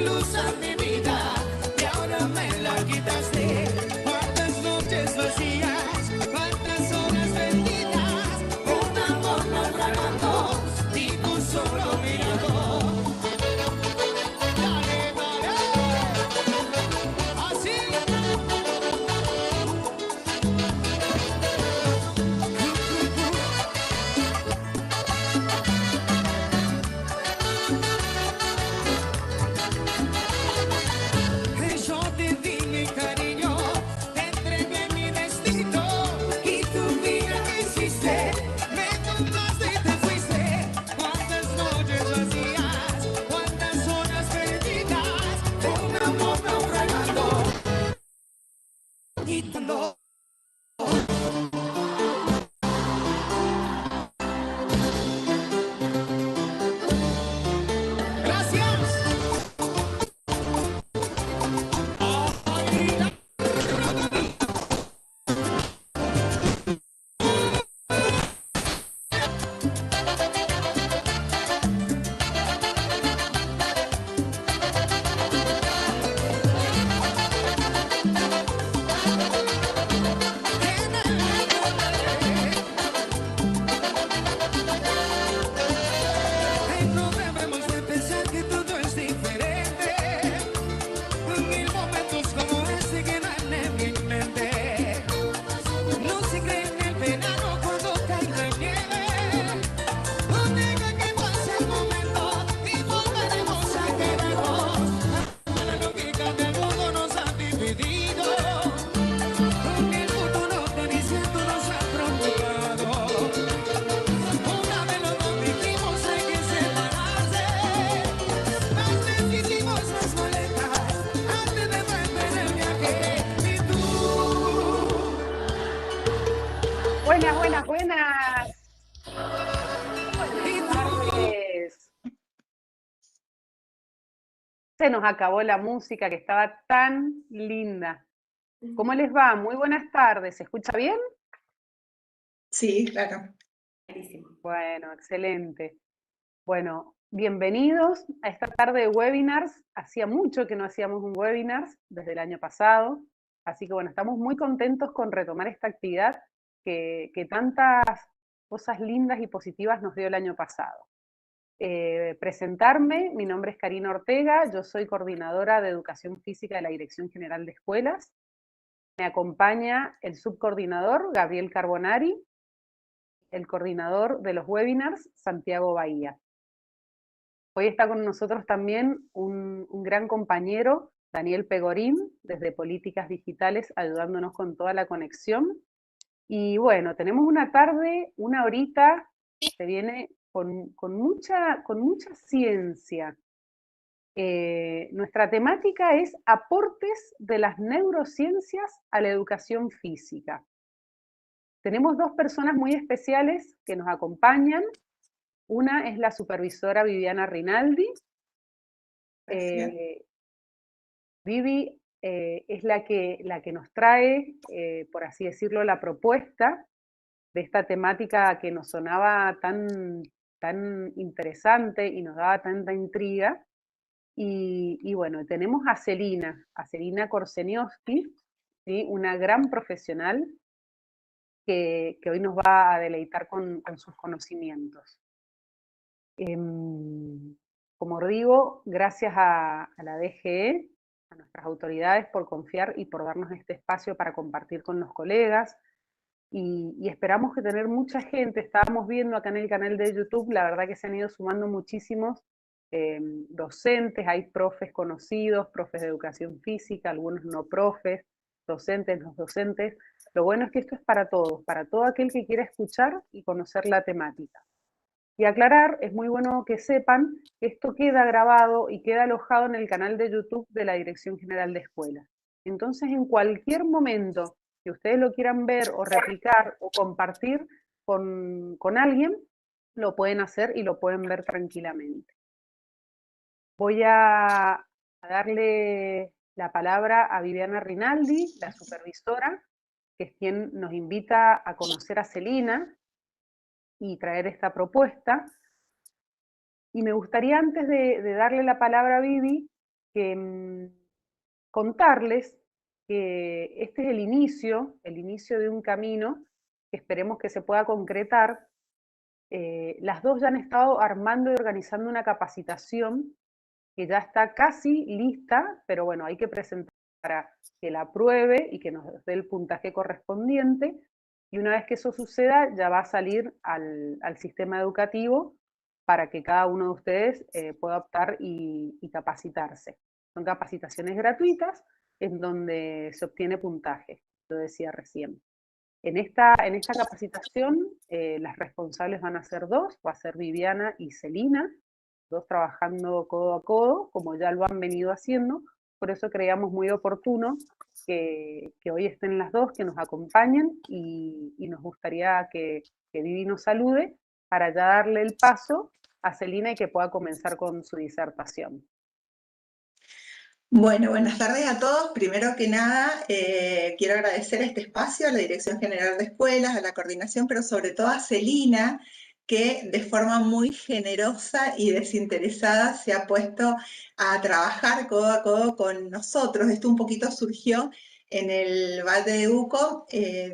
luz a mi vida y ahora me la quitaste. Cuántas noches vacías, cuántas horas perdidas, un amor naufragando y tú solo mirando. Dale, dale, así. Yo te di mi cariño, te entregué mi destino y tú mira que hiciste, me contaste y te fuiste. Cuántas noches vacías, cuántas horas perdidas, un amor naufragando y tú no. Gracias. No debemos de pensar que todo es diferente. Mil momentos como este quedan en mi mente. No se cree en el verano cuando cae la nieve. No deja que pase el momento y volveremos a querernos. La lógica del mundo nos ha dividido. El futuro tan incierto nos ha preocupado. Una vez los dos dijimos hay que separarse. Nos deshicimos las maletas antes de emprender el viaje. Y tú. Buenas, buenas, buenas. Buenas tardes. Se nos acabó la música que estaba tan linda. ¿Cómo les va? Muy buenas tardes. ¿Se escucha bien? Sí, claro. Bueno, excelente. Bueno, bienvenidos a esta tarde de webinars. Hacía mucho que no hacíamos un webinar, desde el año pasado. Así que bueno, estamos muy contentos con retomar esta actividad que tantas cosas lindas y positivas nos dio el año pasado. Presentarme, mi nombre es Karina Ortega, yo soy coordinadora de Educación Física de la Dirección General de Escuelas. Me acompaña el subcoordinador, Gabriel Carbonari, el coordinador de los webinars, Santiago Bahía. Hoy está con nosotros también un gran compañero, Daniel Pegorín, desde Políticas Digitales, ayudándonos con toda la conexión. Y bueno, tenemos una tarde, una horita, que viene con mucha ciencia. Nuestra temática es aportes de las neurociencias a la educación física. Tenemos dos personas muy especiales que nos acompañan. Una es la supervisora Viviana Rinaldi. Vivi es la que nos trae, por así decirlo, la propuesta de esta temática que nos sonaba tan interesante y nos daba tanta intriga. Y bueno, tenemos a Celina Korseniowski, ¿sí? Una gran profesional que hoy nos va a deleitar con sus conocimientos. Como digo, gracias a la DGE, a nuestras autoridades por confiar y por darnos este espacio para compartir con los colegas. Y esperamos que tener mucha gente. Estábamos viendo acá en el canal de YouTube, la verdad que se han ido sumando muchísimos docentes, hay profes conocidos, profes de educación física, algunos no profes, docentes, no docentes. Lo bueno es que esto es para todos, para todo aquel que quiera escuchar y conocer la temática. Y aclarar, es muy bueno que sepan que esto queda grabado y queda alojado en el canal de YouTube de la Dirección General de Escuelas. Entonces, en cualquier momento que ustedes lo quieran ver o replicar o compartir con alguien, lo pueden hacer y lo pueden ver tranquilamente. Voy a darle la palabra a Viviana Rinaldi, la supervisora, que es quien nos invita a conocer a Celina y traer esta propuesta. Y me gustaría, antes de darle la palabra a Vivi, que contarles que este es el inicio de un camino que esperemos que se pueda concretar. Las dos ya han estado armando y organizando una capacitación que ya está casi lista, pero bueno, hay que presentar para que la apruebe y que nos dé el puntaje correspondiente. Y una vez que eso suceda, ya va a salir al sistema educativo para que cada uno de ustedes pueda optar y capacitarse. Son capacitaciones gratuitas en donde se obtiene puntaje, lo decía recién. En esta capacitación, las responsables van a ser dos, va a ser Viviana y Celina, dos trabajando codo a codo, como ya lo han venido haciendo. Por eso creíamos muy oportuno que hoy estén las dos, que nos acompañen, y nos gustaría que Vivi nos salude para ya darle el paso a Celina y que pueda comenzar con su disertación. Bueno, buenas tardes a todos. Primero que nada, quiero agradecer este espacio a la Dirección General de Escuelas, a la coordinación, pero sobre todo a Celina, que de forma muy generosa y desinteresada se ha puesto a trabajar codo a codo con nosotros. Esto un poquito surgió en el Valle de Uco,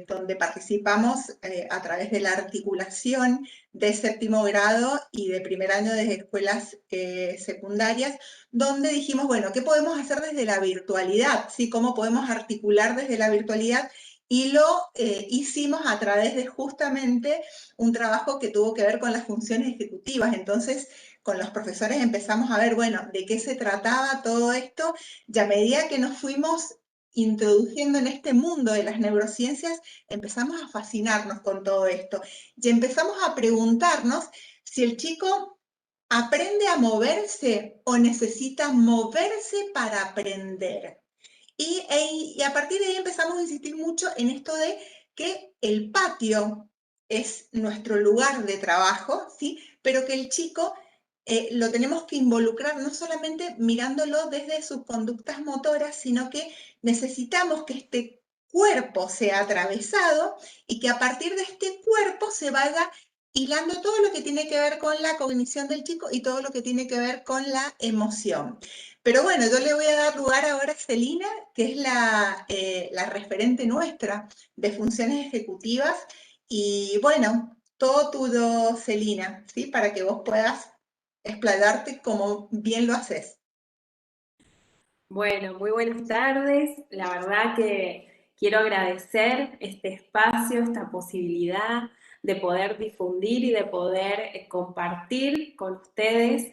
donde participamos a través de la articulación de séptimo grado y de primer año de escuelas secundarias, donde dijimos, bueno, ¿qué podemos hacer desde la virtualidad? ¿Sí? ¿Cómo podemos articular desde la virtualidad? Y lo hicimos a través de justamente un trabajo que tuvo que ver con las funciones ejecutivas. Entonces, con los profesores empezamos a ver, bueno, de qué se trataba todo esto, y a medida que nos fuimos introduciendo en este mundo de las neurociencias, empezamos a fascinarnos con todo esto y empezamos a preguntarnos si el chico aprende a moverse o necesita moverse para aprender. Y a partir de ahí empezamos a insistir mucho en esto de que el patio es nuestro lugar de trabajo, ¿sí? Pero que el chico lo tenemos que involucrar no solamente mirándolo desde sus conductas motoras, sino que necesitamos que este cuerpo sea atravesado y que a partir de este cuerpo se vaya hilando todo lo que tiene que ver con la cognición del chico y todo lo que tiene que ver con la emoción. Pero bueno, yo le voy a dar lugar ahora a Celina, que es la referente nuestra de funciones ejecutivas. Y bueno, todo tuyo, Celina, ¿sí? Para que vos puedas explayarte como bien lo haces. Bueno, muy buenas tardes. La verdad que quiero agradecer este espacio, esta posibilidad de poder difundir y de poder compartir con ustedes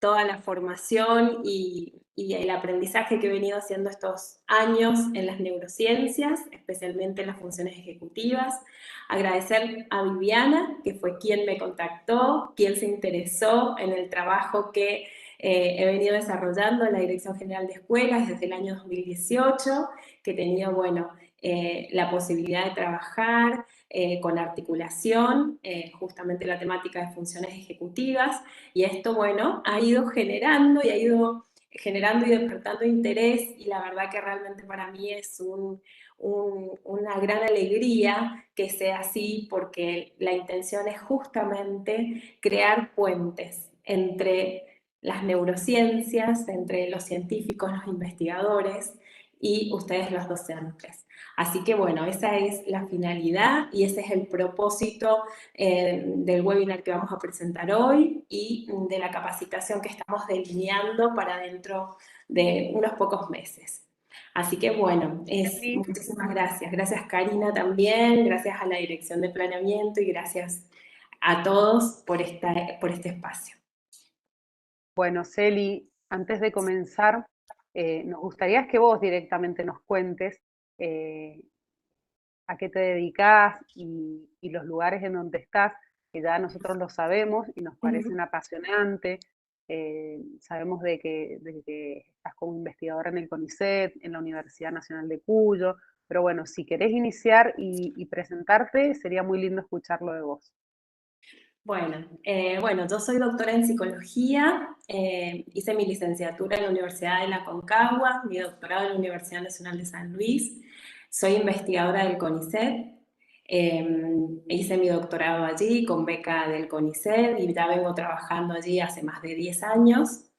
toda la formación y el aprendizaje que he venido haciendo estos años en las neurociencias, especialmente en las funciones ejecutivas. Agradecer a Viviana, que fue quien me contactó, quien se interesó en el trabajo que he venido desarrollando en la Dirección General de Escuelas desde el año 2018, que he tenido, bueno, la posibilidad de trabajar con articulación, justamente la temática de funciones ejecutivas, y esto, bueno, ha ido generando y despertando interés, y la verdad que realmente para mí es una gran alegría que sea así, porque la intención es justamente crear puentes entre las neurociencias, entre los científicos, los investigadores y ustedes los docentes. Así que bueno, esa es la finalidad y ese es el propósito del webinar que vamos a presentar hoy y de la capacitación que estamos delineando para dentro de unos pocos meses. Así que bueno, muchísimas gracias. Gracias Karina también, gracias a la Dirección de Planeamiento y gracias a todos por este espacio. Bueno, Celi, antes de comenzar, nos gustaría que vos directamente nos cuentes a qué te dedicás y los lugares en donde estás, que ya nosotros lo sabemos y nos parecen apasionantes. Sabemos de que estás como investigadora en el CONICET, en la Universidad Nacional de Cuyo, pero bueno, si querés iniciar y presentarte, sería muy lindo escucharlo de vos. Bueno, yo soy doctora en psicología, hice mi licenciatura en la Universidad de la Concagua, mi doctorado en la Universidad Nacional de San Luis, soy investigadora del CONICET, hice mi doctorado allí con beca del CONICET y ya vengo trabajando allí hace más de 10 años.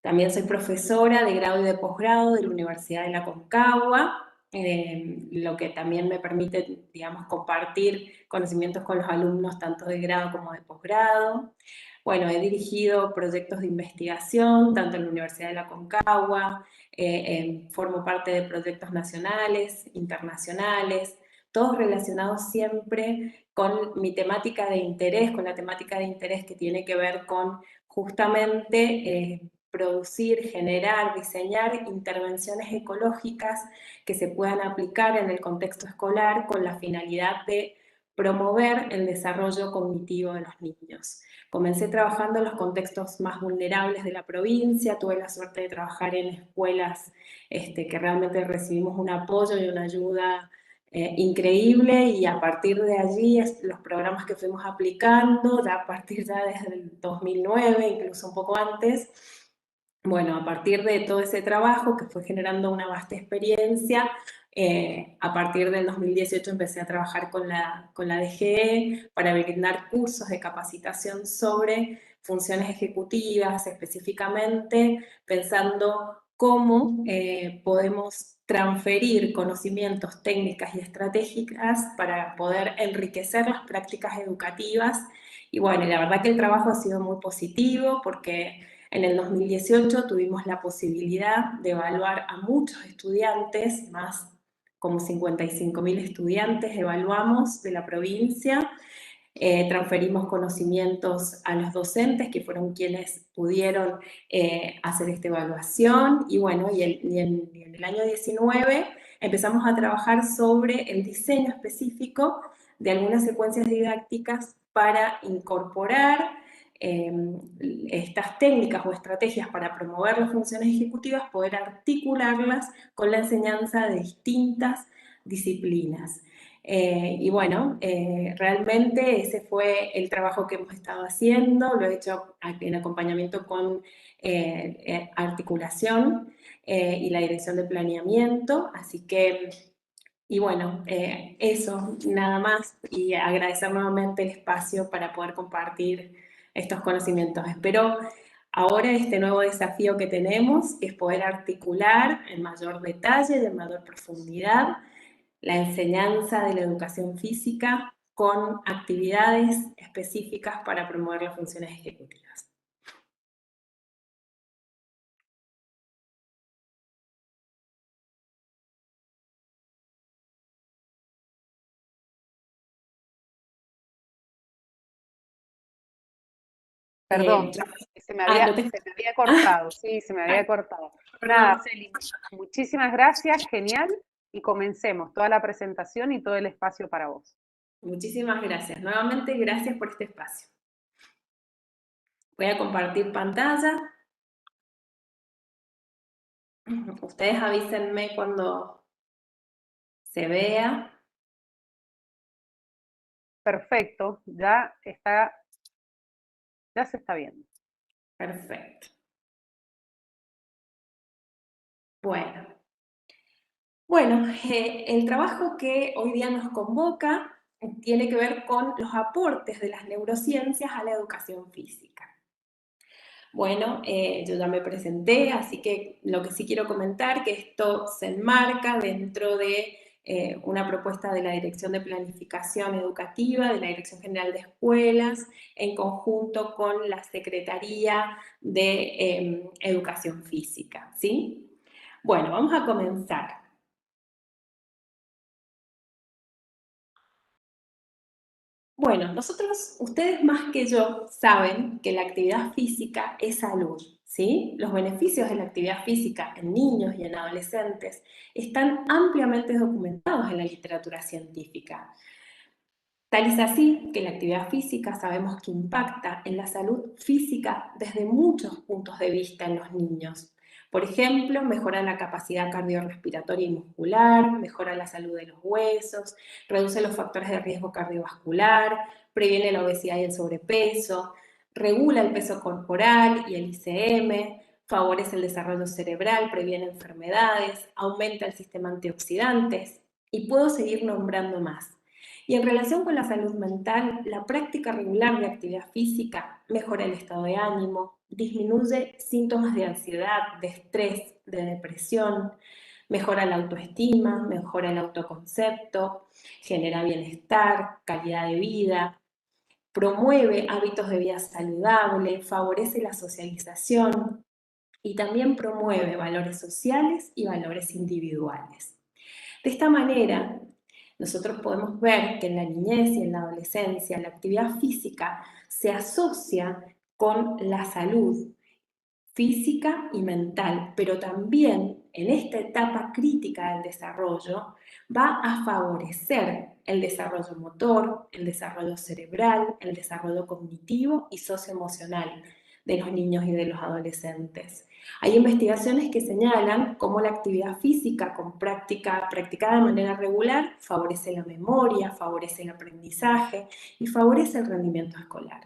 También soy profesora de grado y de posgrado de la Universidad de la Aconcagua, lo que también me permite, digamos, compartir conocimientos con los alumnos tanto de grado como de posgrado. Bueno, he dirigido proyectos de investigación tanto en la Universidad de la Aconcagua, formo parte de proyectos nacionales, internacionales, todos relacionados siempre con mi temática de interés, con la temática de interés que tiene que ver con justamente producir, generar, diseñar intervenciones ecológicas que se puedan aplicar en el contexto escolar con la finalidad de promover el desarrollo cognitivo de los niños. Comencé trabajando en los contextos más vulnerables de la provincia, tuve la suerte de trabajar en escuelas que realmente recibimos un apoyo y una ayuda increíble, y a partir de allí los programas que fuimos aplicando, ya a partir ya desde el 2009, incluso un poco antes, bueno, a partir de todo ese trabajo que fue generando una vasta experiencia, a partir del 2018 empecé a trabajar con la DGE para brindar cursos de capacitación sobre funciones ejecutivas, específicamente pensando cómo podemos transferir conocimientos, técnicas y estratégicas para poder enriquecer las prácticas educativas. Y bueno, la verdad que el trabajo ha sido muy positivo porque en el 2018 tuvimos la posibilidad de evaluar a muchos estudiantes, más como 55.000 estudiantes evaluamos de la provincia. Transferimos conocimientos a los docentes, que fueron quienes pudieron hacer esta evaluación, y bueno, y en el año 19 empezamos a trabajar sobre el diseño específico de algunas secuencias didácticas para incorporar estas técnicas o estrategias para promover las funciones ejecutivas, poder articularlas con la enseñanza de distintas disciplinas. Y bueno, realmente ese fue el trabajo que hemos estado haciendo, lo he hecho en acompañamiento con articulación y la dirección de planeamiento, así que, y bueno, eso, nada más, y agradecer nuevamente el espacio para poder compartir estos conocimientos. Espero ahora este nuevo desafío que tenemos, que es poder articular en mayor detalle y en mayor profundidad la enseñanza de la educación física con actividades específicas para promover las funciones ejecutivas. Perdón, se me había cortado, sí, se me había cortado. Nada, Celi, muchísimas gracias, genial, y comencemos toda la presentación y todo el espacio para vos. Muchísimas gracias. Nuevamente, gracias por este espacio. Voy a compartir pantalla. Ustedes avísenme cuando se vea. Perfecto, ya se está viendo. Perfecto. Bueno, el trabajo que hoy día nos convoca tiene que ver con los aportes de las neurociencias a la educación física. Bueno, yo ya me presenté, así que lo que sí quiero comentar, que esto se enmarca dentro de una propuesta de la Dirección de Planificación Educativa, de la Dirección General de Escuelas, en conjunto con la Secretaría de Educación Física, ¿sí? Bueno, vamos a comenzar. Bueno, ustedes más que yo saben que la actividad física es salud, ¿sí? Los beneficios de la actividad física en niños y en adolescentes están ampliamente documentados en la literatura científica. Tal es así que la actividad física sabemos que impacta en la salud física desde muchos puntos de vista en los niños. Por ejemplo, mejora la capacidad cardiorrespiratoria y muscular, mejora la salud de los huesos, reduce los factores de riesgo cardiovascular, previene la obesidad y el sobrepeso, regula el peso corporal y el ICM, favorece el desarrollo cerebral, previene enfermedades, aumenta el sistema antioxidantes, y puedo seguir nombrando más. Y en relación con la salud mental, la práctica regular de actividad física mejora el estado de ánimo, disminuye síntomas de ansiedad, de estrés, de depresión, mejora la autoestima, mejora el autoconcepto, genera bienestar, calidad de vida, promueve hábitos de vida saludable, favorece la socialización y también promueve valores sociales y valores individuales. De esta manera, nosotros podemos ver que en la niñez y en la adolescencia la actividad física se asocia con la salud física y mental, pero también en esta etapa crítica del desarrollo va a favorecer el desarrollo motor, el desarrollo cerebral, el desarrollo cognitivo y socioemocional de los niños y de los adolescentes. Hay investigaciones que señalan cómo la actividad física practicada de manera regular favorece la memoria, favorece el aprendizaje y favorece el rendimiento escolar.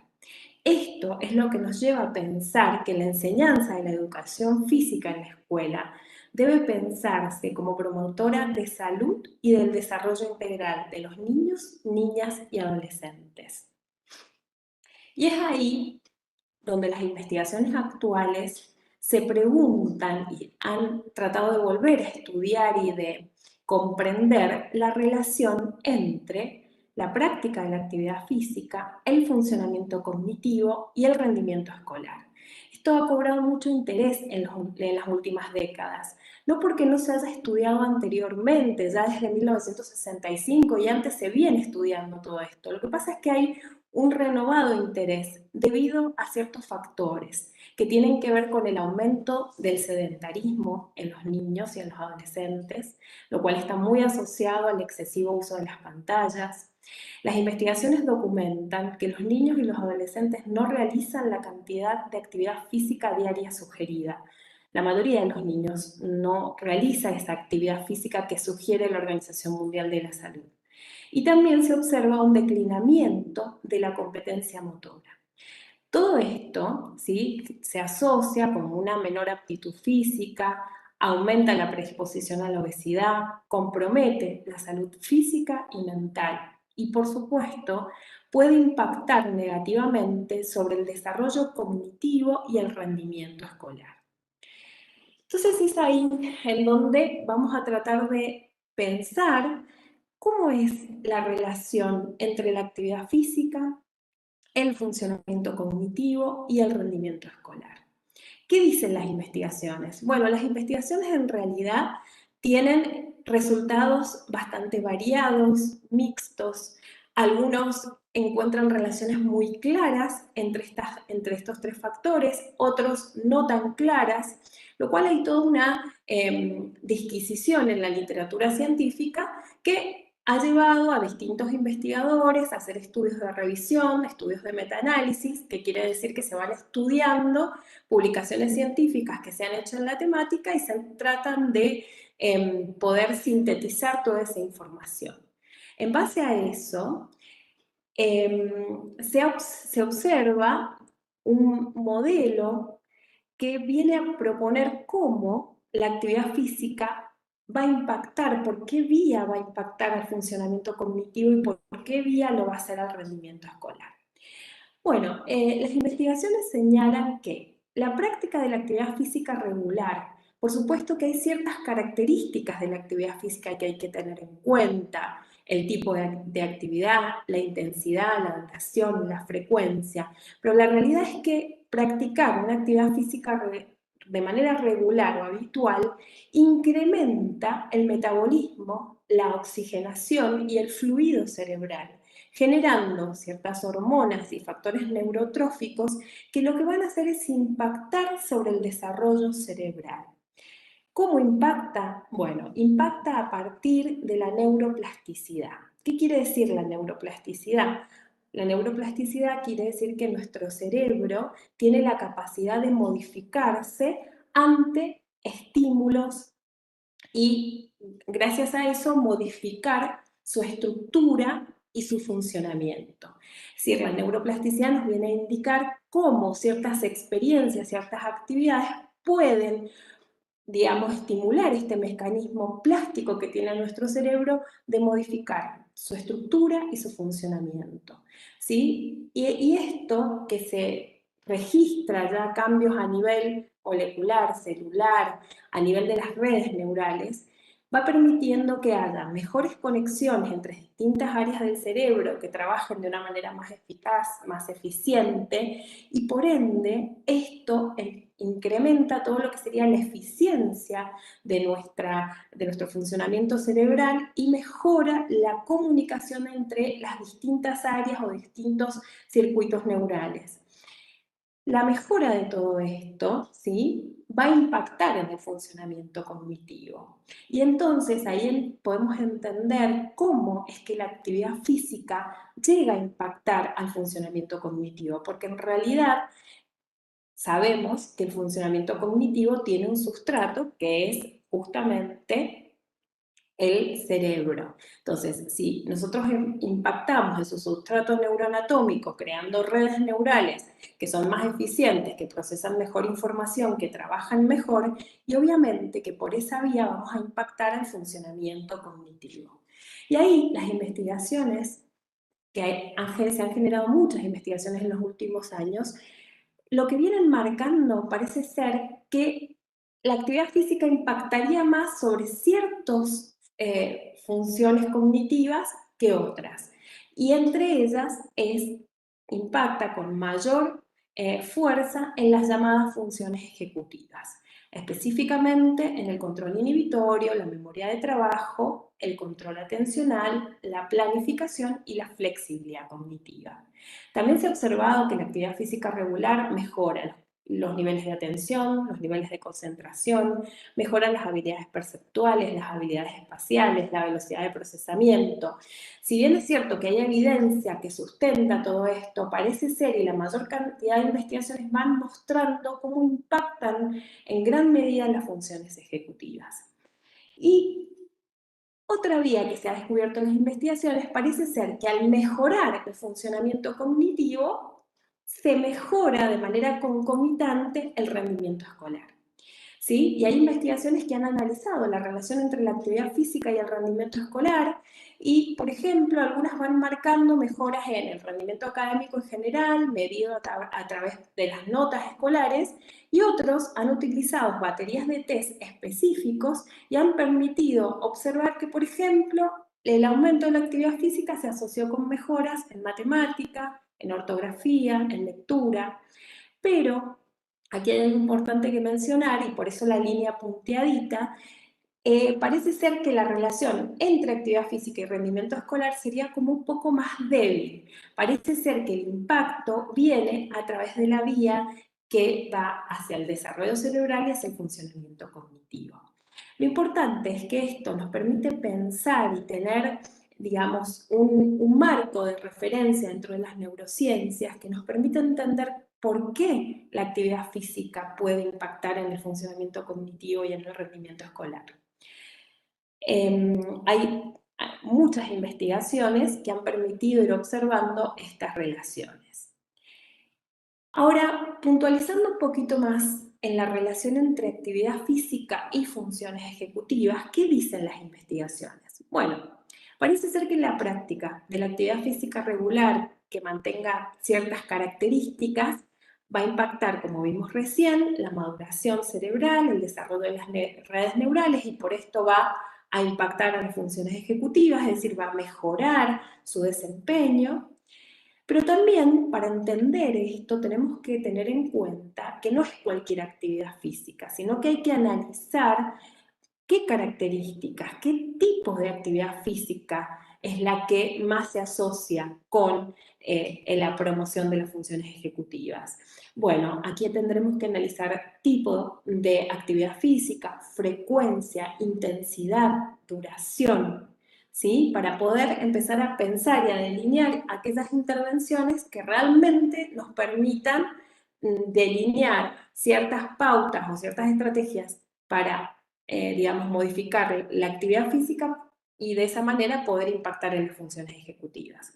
Esto es lo que nos lleva a pensar que la enseñanza de la educación física en la escuela debe pensarse como promotora de salud y del desarrollo integral de los niños, niñas y adolescentes. Y es ahí donde las investigaciones actuales se preguntan y han tratado de volver a estudiar y de comprender la relación entre la práctica de la actividad física, el funcionamiento cognitivo y el rendimiento escolar. Esto ha cobrado mucho interés en las últimas décadas, no porque no se haya estudiado anteriormente, ya desde 1965 y antes se viene estudiando todo esto. Lo que pasa es que hay un renovado interés debido a ciertos factores que tienen que ver con el aumento del sedentarismo en los niños y en los adolescentes, lo cual está muy asociado al excesivo uso de las pantallas. Las investigaciones documentan que los niños y los adolescentes no realizan la cantidad de actividad física diaria sugerida. La mayoría de los niños no realiza esa actividad física que sugiere la Organización Mundial de la Salud. Y también se observa un declinamiento de la competencia motora. Todo esto, ¿sí?, se asocia con una menor aptitud física, aumenta la predisposición a la obesidad, compromete la salud física y mental y, por supuesto, puede impactar negativamente sobre el desarrollo cognitivo y el rendimiento escolar. Entonces es ahí en donde vamos a tratar de pensar cómo es la relación entre la actividad física, el funcionamiento cognitivo y el rendimiento escolar. ¿Qué dicen las investigaciones? Bueno, las investigaciones en realidad tienen resultados bastante variados, mixtos. Algunos encuentran relaciones muy claras entre estos tres factores, otros no tan claras, lo cual hay toda una disquisición en la literatura científica que ha llevado a distintos investigadores a hacer estudios de revisión, estudios de metaanálisis, que quiere decir que se van estudiando publicaciones científicas que se han hecho en la temática y se tratan de poder sintetizar toda esa información. En base a eso, se observa un modelo que viene a proponer cómo la actividad física va a impactar, por qué vía va a impactar al funcionamiento cognitivo y por qué vía lo va a hacer al rendimiento escolar. Bueno, las investigaciones señalan que la práctica de la actividad física regular, por supuesto que hay ciertas características de la actividad física que hay que tener en cuenta, el tipo de actividad, la intensidad, la duración, la frecuencia, pero la realidad es que practicar una actividad física de manera regular o habitual incrementa el metabolismo, la oxigenación y el fluido cerebral, generando ciertas hormonas y factores neurotróficos que lo que van a hacer es impactar sobre el desarrollo cerebral. ¿Cómo impacta? Bueno, impacta a partir de la neuroplasticidad. ¿Qué quiere decir la neuroplasticidad? La neuroplasticidad quiere decir que nuestro cerebro tiene la capacidad de modificarse ante estímulos y gracias a eso modificar su estructura y su funcionamiento. Es decir, la neuroplasticidad nos viene a indicar cómo ciertas experiencias, ciertas actividades pueden, digamos, estimular este mecanismo plástico que tiene nuestro cerebro de modificar su estructura y su funcionamiento, ¿sí? Y esto que se registra ya cambios a nivel molecular, celular, a nivel de las redes neurales, va permitiendo que haya mejores conexiones entre distintas áreas del cerebro que trabajen de una manera más eficaz, más eficiente, y por ende esto incrementa todo lo que sería la eficiencia de nuestro funcionamiento cerebral y mejora la comunicación entre las distintas áreas o distintos circuitos neurales. La mejora de todo esto, ¿sí?, va a impactar en el funcionamiento cognitivo. Y entonces ahí podemos entender cómo es que la actividad física llega a impactar al funcionamiento cognitivo, porque en realidad sabemos que el funcionamiento cognitivo tiene un sustrato que es justamente el cerebro. Entonces, si nosotros impactamos en su sustrato neuroanatómico creando redes neurales que son más eficientes, que procesan mejor información, que trabajan mejor, y obviamente que por esa vía vamos a impactar el funcionamiento cognitivo. Y ahí las investigaciones, que se han generado muchas investigaciones en los últimos años, lo que vienen marcando parece ser que la actividad física impactaría más sobre ciertas funciones cognitivas que otras. Y entre ellas impacta con mayor fuerza en las llamadas funciones ejecutivas, específicamente en el control inhibitorio, la memoria de trabajo, el control atencional, la planificación y la flexibilidad cognitiva. También se ha observado que la actividad física regular mejora los niveles de atención, los niveles de concentración, mejora las habilidades perceptuales, las habilidades espaciales, la velocidad de procesamiento. Si bien es cierto que hay evidencia que sustenta todo esto, parece ser, y la mayor cantidad de investigaciones van mostrando cómo impactan en gran medida las funciones ejecutivas. Y otra vía que se ha descubierto en las investigaciones parece ser que al mejorar el funcionamiento cognitivo, se mejora de manera concomitante el rendimiento escolar, ¿sí? Y hay investigaciones que han analizado la relación entre la actividad física y el rendimiento escolar y, por ejemplo, algunas van marcando mejoras en el rendimiento académico en general, medido a través de las notas escolares, y otros han utilizado baterías de test específicos y han permitido observar que, por ejemplo, el aumento de la actividad física se asoció con mejoras en matemática, en ortografía, en lectura, pero aquí hay algo importante que mencionar y por eso la línea punteadita. Parece ser que la relación entre actividad física y rendimiento escolar sería como un poco más débil. Parece ser que el impacto viene a través de la vía que va hacia el desarrollo cerebral y hacia el funcionamiento cognitivo. Lo importante es que esto nos permite pensar y tener, digamos, un marco de referencia dentro de las neurociencias que nos permite entender por qué la actividad física puede impactar en el funcionamiento cognitivo y en el rendimiento escolar. Hay muchas investigaciones que han permitido ir observando estas relaciones. Ahora, puntualizando un poquito más en la relación entre actividad física y funciones ejecutivas, ¿qué dicen las investigaciones? Bueno, parece ser que la práctica de la actividad física regular que mantenga ciertas características va a impactar, como vimos recién, la maduración cerebral, el desarrollo de las redes neurales, y por esto va a impactar a las funciones ejecutivas, es decir, va a mejorar su desempeño. Pero también, para entender esto, tenemos que tener en cuenta que no es cualquier actividad física, sino que hay que analizar qué características, qué tipos de actividad física es la que más se asocia con la promoción de las funciones ejecutivas. Bueno, aquí tendremos que analizar tipo de actividad física, frecuencia, intensidad, duración, ¿sí? Para poder empezar a pensar y a delinear aquellas intervenciones que realmente nos permitan delinear ciertas pautas o ciertas estrategias para, digamos, modificar la actividad física y de esa manera poder impactar en las funciones ejecutivas.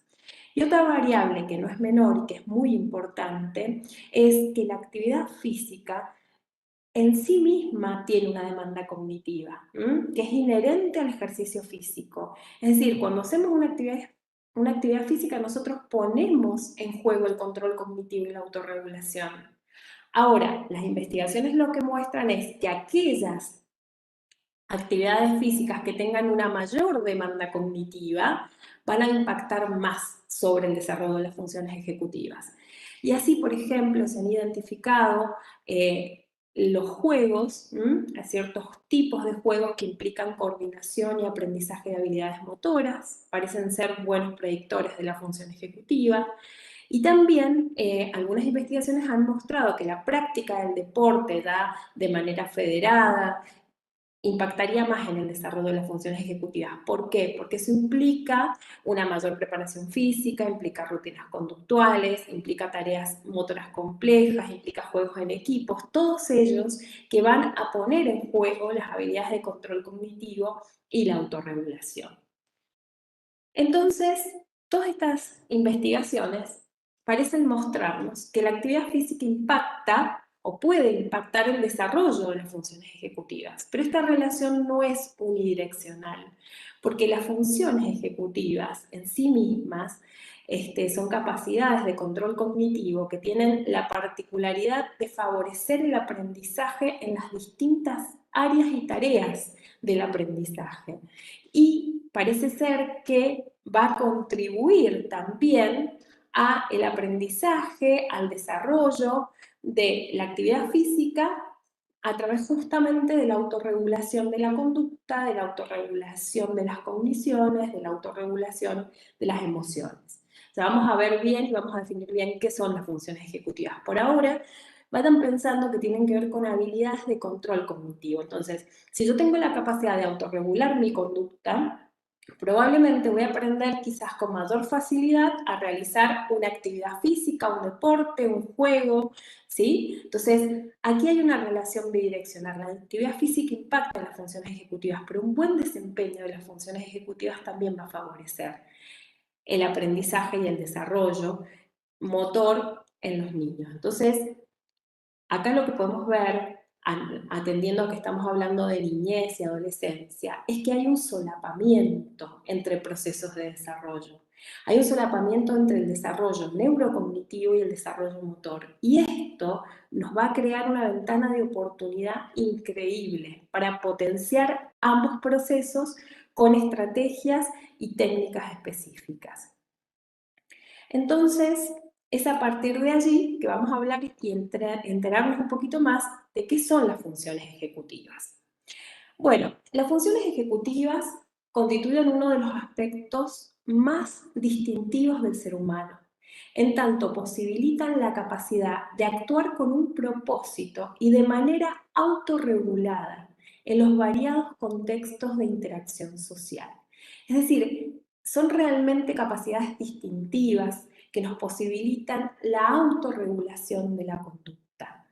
Y otra variable que no es menor y que es muy importante es que la actividad física en sí misma tiene una demanda cognitiva, que es inherente al ejercicio físico. Es decir, cuando hacemos una actividad física, nosotros ponemos en juego el control cognitivo y la autorregulación. Ahora, las investigaciones lo que muestran es que aquellas actividades físicas que tengan una mayor demanda cognitiva van a impactar más sobre el desarrollo de las funciones ejecutivas. Y así, por ejemplo, se han identificado los juegos, ciertos tipos de juegos que implican coordinación y aprendizaje de habilidades motoras, parecen ser buenos predictores de la función ejecutiva. Y también algunas investigaciones han mostrado que la práctica del deporte da de manera federada impactaría más en el desarrollo de las funciones ejecutivas. ¿Por qué? Porque eso implica una mayor preparación física, implica rutinas conductuales, implica tareas motoras complejas, implica juegos en equipos, todos ellos que van a poner en juego las habilidades de control cognitivo y la autorregulación. Entonces, todas estas investigaciones parecen mostrarnos que la actividad física impacta o puede impactar el desarrollo de las funciones ejecutivas, pero esta relación no es unidireccional, porque las funciones ejecutivas en sí mismas son capacidades de control cognitivo que tienen la particularidad de favorecer el aprendizaje en las distintas áreas y tareas del aprendizaje. Y parece ser que va a contribuir también al aprendizaje, al desarrollo de la actividad física a través justamente de la autorregulación de la conducta, de la autorregulación de las cogniciones, de la autorregulación de las emociones. O sea, vamos a ver bien y vamos a definir bien qué son las funciones ejecutivas. Por ahora, vayan pensando que tienen que ver con habilidades de control cognitivo. Entonces, si yo tengo la capacidad de autorregular mi conducta, probablemente voy a aprender quizás con mayor facilidad a realizar una actividad física, un deporte, un juego, ¿sí? Entonces, aquí hay una relación bidireccional. La actividad física impacta en las funciones ejecutivas, pero un buen desempeño de las funciones ejecutivas también va a favorecer el aprendizaje y el desarrollo motor en los niños. Entonces, acá lo que podemos ver, atendiendo a que estamos hablando de niñez y adolescencia, es que hay un solapamiento entre procesos de desarrollo. Hay un solapamiento entre el desarrollo neurocognitivo y el desarrollo motor. Y esto nos va a crear una ventana de oportunidad increíble para potenciar ambos procesos con estrategias y técnicas específicas. Entonces, es a partir de allí que vamos a hablar y enterarnos un poquito más de qué son las funciones ejecutivas. Bueno, las funciones ejecutivas constituyen uno de los aspectos más distintivos del ser humano, en tanto posibilitan la capacidad de actuar con un propósito y de manera autorregulada en los variados contextos de interacción social. Es decir, son realmente capacidades distintivas que nos posibilitan la autorregulación de la conducta.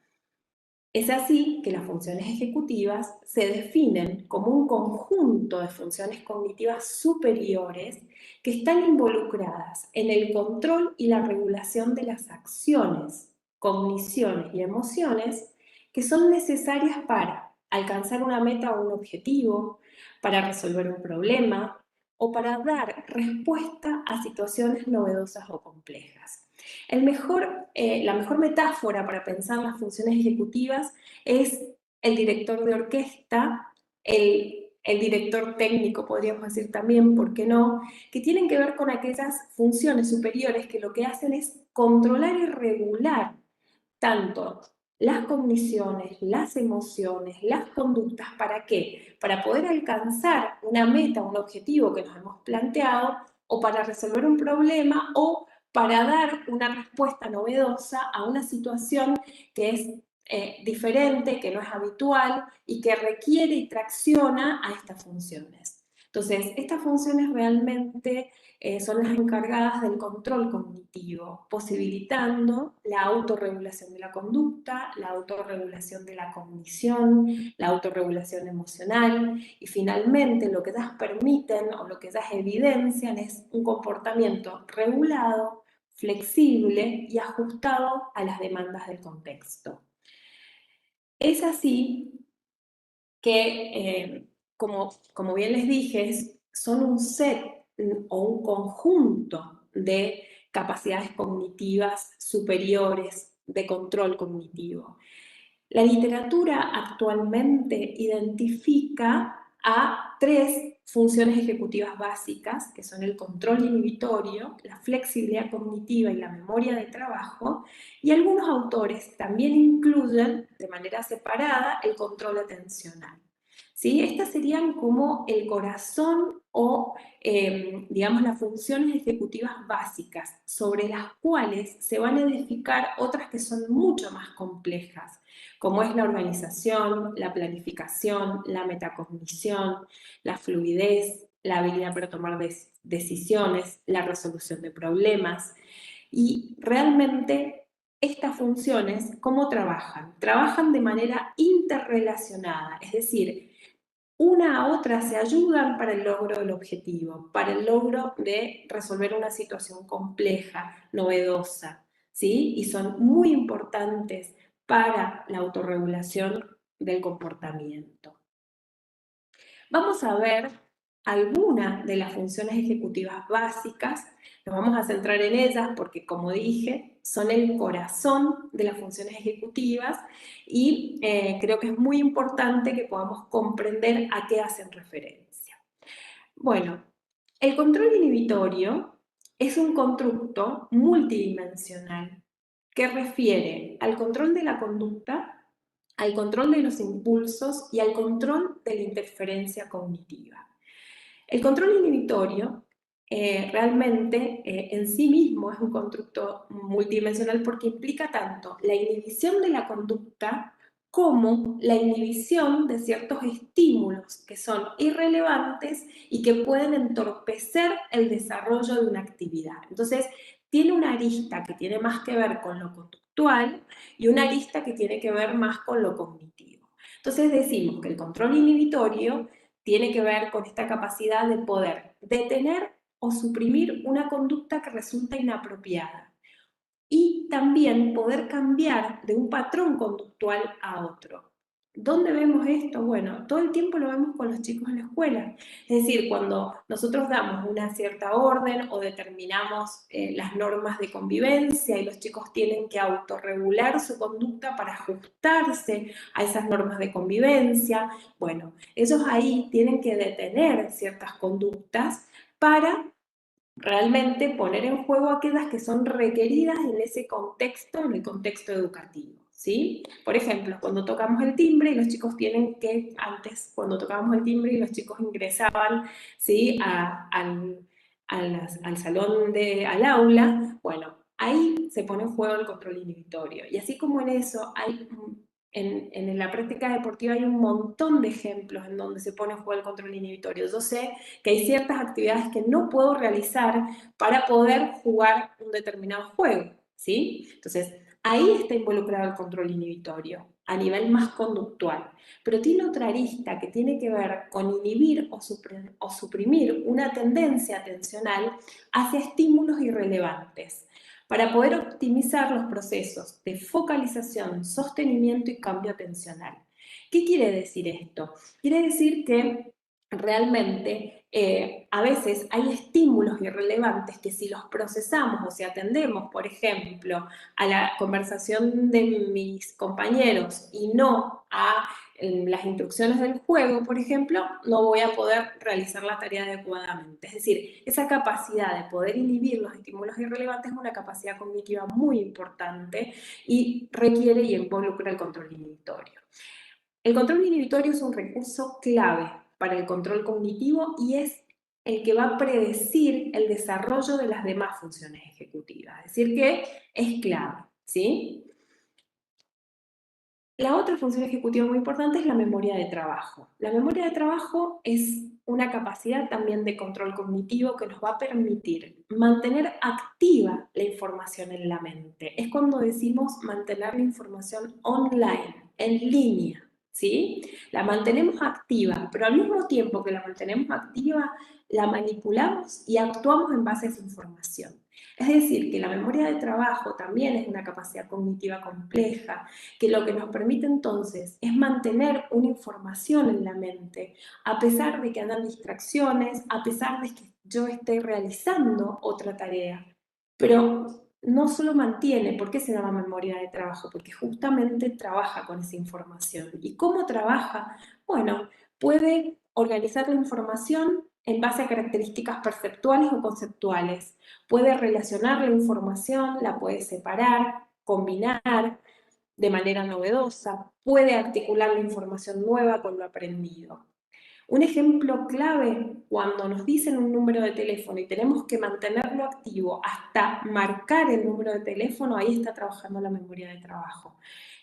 Es así que las funciones ejecutivas se definen como un conjunto de funciones cognitivas superiores que están involucradas en el control y la regulación de las acciones, cogniciones y emociones que son necesarias para alcanzar una meta o un objetivo, para resolver un problema o para dar respuesta a situaciones novedosas o complejas. La mejor metáfora para pensar las funciones ejecutivas es el director de orquesta, el director técnico, podríamos decir también, ¿por qué no?, que tienen que ver con aquellas funciones superiores que lo que hacen es controlar y regular tanto las cogniciones, las emociones, las conductas. ¿Para qué? Para poder alcanzar una meta, un objetivo que nos hemos planteado, o para resolver un problema, o para dar una respuesta novedosa a una situación que es diferente, que no es habitual y que requiere y tracciona a estas funciones. Entonces, estas funciones realmente son las encargadas del control cognitivo, posibilitando la autorregulación de la conducta, la autorregulación de la cognición, la autorregulación emocional y finalmente lo que ellas permiten o lo que ellas evidencian es un comportamiento regulado, flexible y ajustado a las demandas del contexto. Es así que, como bien les dije, son un set o un conjunto de capacidades cognitivas superiores de control cognitivo. La literatura actualmente identifica a 3 funciones ejecutivas básicas, que son el control inhibitorio, la flexibilidad cognitiva y la memoria de trabajo, y algunos autores también incluyen de manera separada el control atencional. ¿Sí? Estas serían como el corazón o, digamos, las funciones ejecutivas básicas, sobre las cuales se van a edificar otras que son mucho más complejas, como es la organización, la planificación, la metacognición, la fluidez, la habilidad para tomar decisiones, la resolución de problemas. Y realmente estas funciones, ¿cómo trabajan? Trabajan de manera interrelacionada, es decir, una a otra se ayudan para el logro del objetivo, para el logro de resolver una situación compleja, novedosa, ¿sí? Y son muy importantes para la autorregulación del comportamiento. Vamos a ver algunas de las funciones ejecutivas básicas. Nos vamos a centrar en ellas porque, como dije, son el corazón de las funciones ejecutivas y creo que es muy importante que podamos comprender a qué hacen referencia. Bueno, el control inhibitorio es un constructo multidimensional que refiere al control de la conducta, al control de los impulsos y al control de la interferencia cognitiva. El control inhibitorio realmente en sí mismo es un constructo multidimensional porque implica tanto la inhibición de la conducta como la inhibición de ciertos estímulos que son irrelevantes y que pueden entorpecer el desarrollo de una actividad. Entonces, tiene una arista que tiene más que ver con lo conductual y una arista que tiene que ver más con lo cognitivo. Entonces decimos que el control inhibitorio tiene que ver con esta capacidad de poder detener o suprimir una conducta que resulta inapropiada y también poder cambiar de un patrón conductual a otro. ¿Dónde vemos esto? Bueno, todo el tiempo lo vemos con los chicos en la escuela. Es decir, cuando nosotros damos una cierta orden o determinamos las normas de convivencia y los chicos tienen que autorregular su conducta para ajustarse a esas normas de convivencia, bueno, ellos ahí tienen que detener ciertas conductas para realmente poner en juego aquellas que son requeridas en ese contexto, en el contexto educativo, ¿sí? Por ejemplo, cuando tocamos el timbre y los chicos tienen que, antes, cuando tocábamos el timbre y los chicos ingresaban, ¿sí? Al salón, al aula, bueno, ahí se pone en juego el control inhibitorio. Y así como en eso hay en la práctica deportiva hay un montón de ejemplos en donde se pone en juego el control inhibitorio. Yo sé que hay ciertas actividades que no puedo realizar para poder jugar un determinado juego, ¿sí? Entonces, ahí está involucrado el control inhibitorio, a nivel más conductual. Pero tiene otra arista que tiene que ver con inhibir o suprimir una tendencia atencional hacia estímulos irrelevantes, para poder optimizar los procesos de focalización, sostenimiento y cambio atencional. ¿Qué quiere decir esto? Quiere decir que realmente a veces hay estímulos irrelevantes que si los procesamos o si atendemos, por ejemplo, a la conversación de mis compañeros y no a las instrucciones del juego, por ejemplo, no voy a poder realizar la tarea adecuadamente. Es decir, esa capacidad de poder inhibir los estímulos irrelevantes es una capacidad cognitiva muy importante y requiere y involucra el control inhibitorio. El control inhibitorio es un recurso clave para el control cognitivo y es el que va a predecir el desarrollo de las demás funciones ejecutivas. Es decir, que es clave, ¿sí? La otra función ejecutiva muy importante es la memoria de trabajo. La memoria de trabajo es una capacidad también de control cognitivo que nos va a permitir mantener activa la información en la mente. Es cuando decimos mantener la información online, en línea, ¿sí? La mantenemos activa, pero al mismo tiempo que la mantenemos activa, la manipulamos y actuamos en base a esa información. Es decir, que la memoria de trabajo también es una capacidad cognitiva compleja, que lo que nos permite entonces es mantener una información en la mente, a pesar de que hayan distracciones, a pesar de que yo esté realizando otra tarea. Pero no solo mantiene, ¿por qué se llama memoria de trabajo? Porque justamente trabaja con esa información. ¿Y cómo trabaja? Bueno, puede organizar la información en base a características perceptuales o conceptuales. Puede relacionar la información, la puede separar, combinar de manera novedosa, puede articular la información nueva con lo aprendido. Un ejemplo clave, cuando nos dicen un número de teléfono y tenemos que mantenerlo activo hasta marcar el número de teléfono, ahí está trabajando la memoria de trabajo.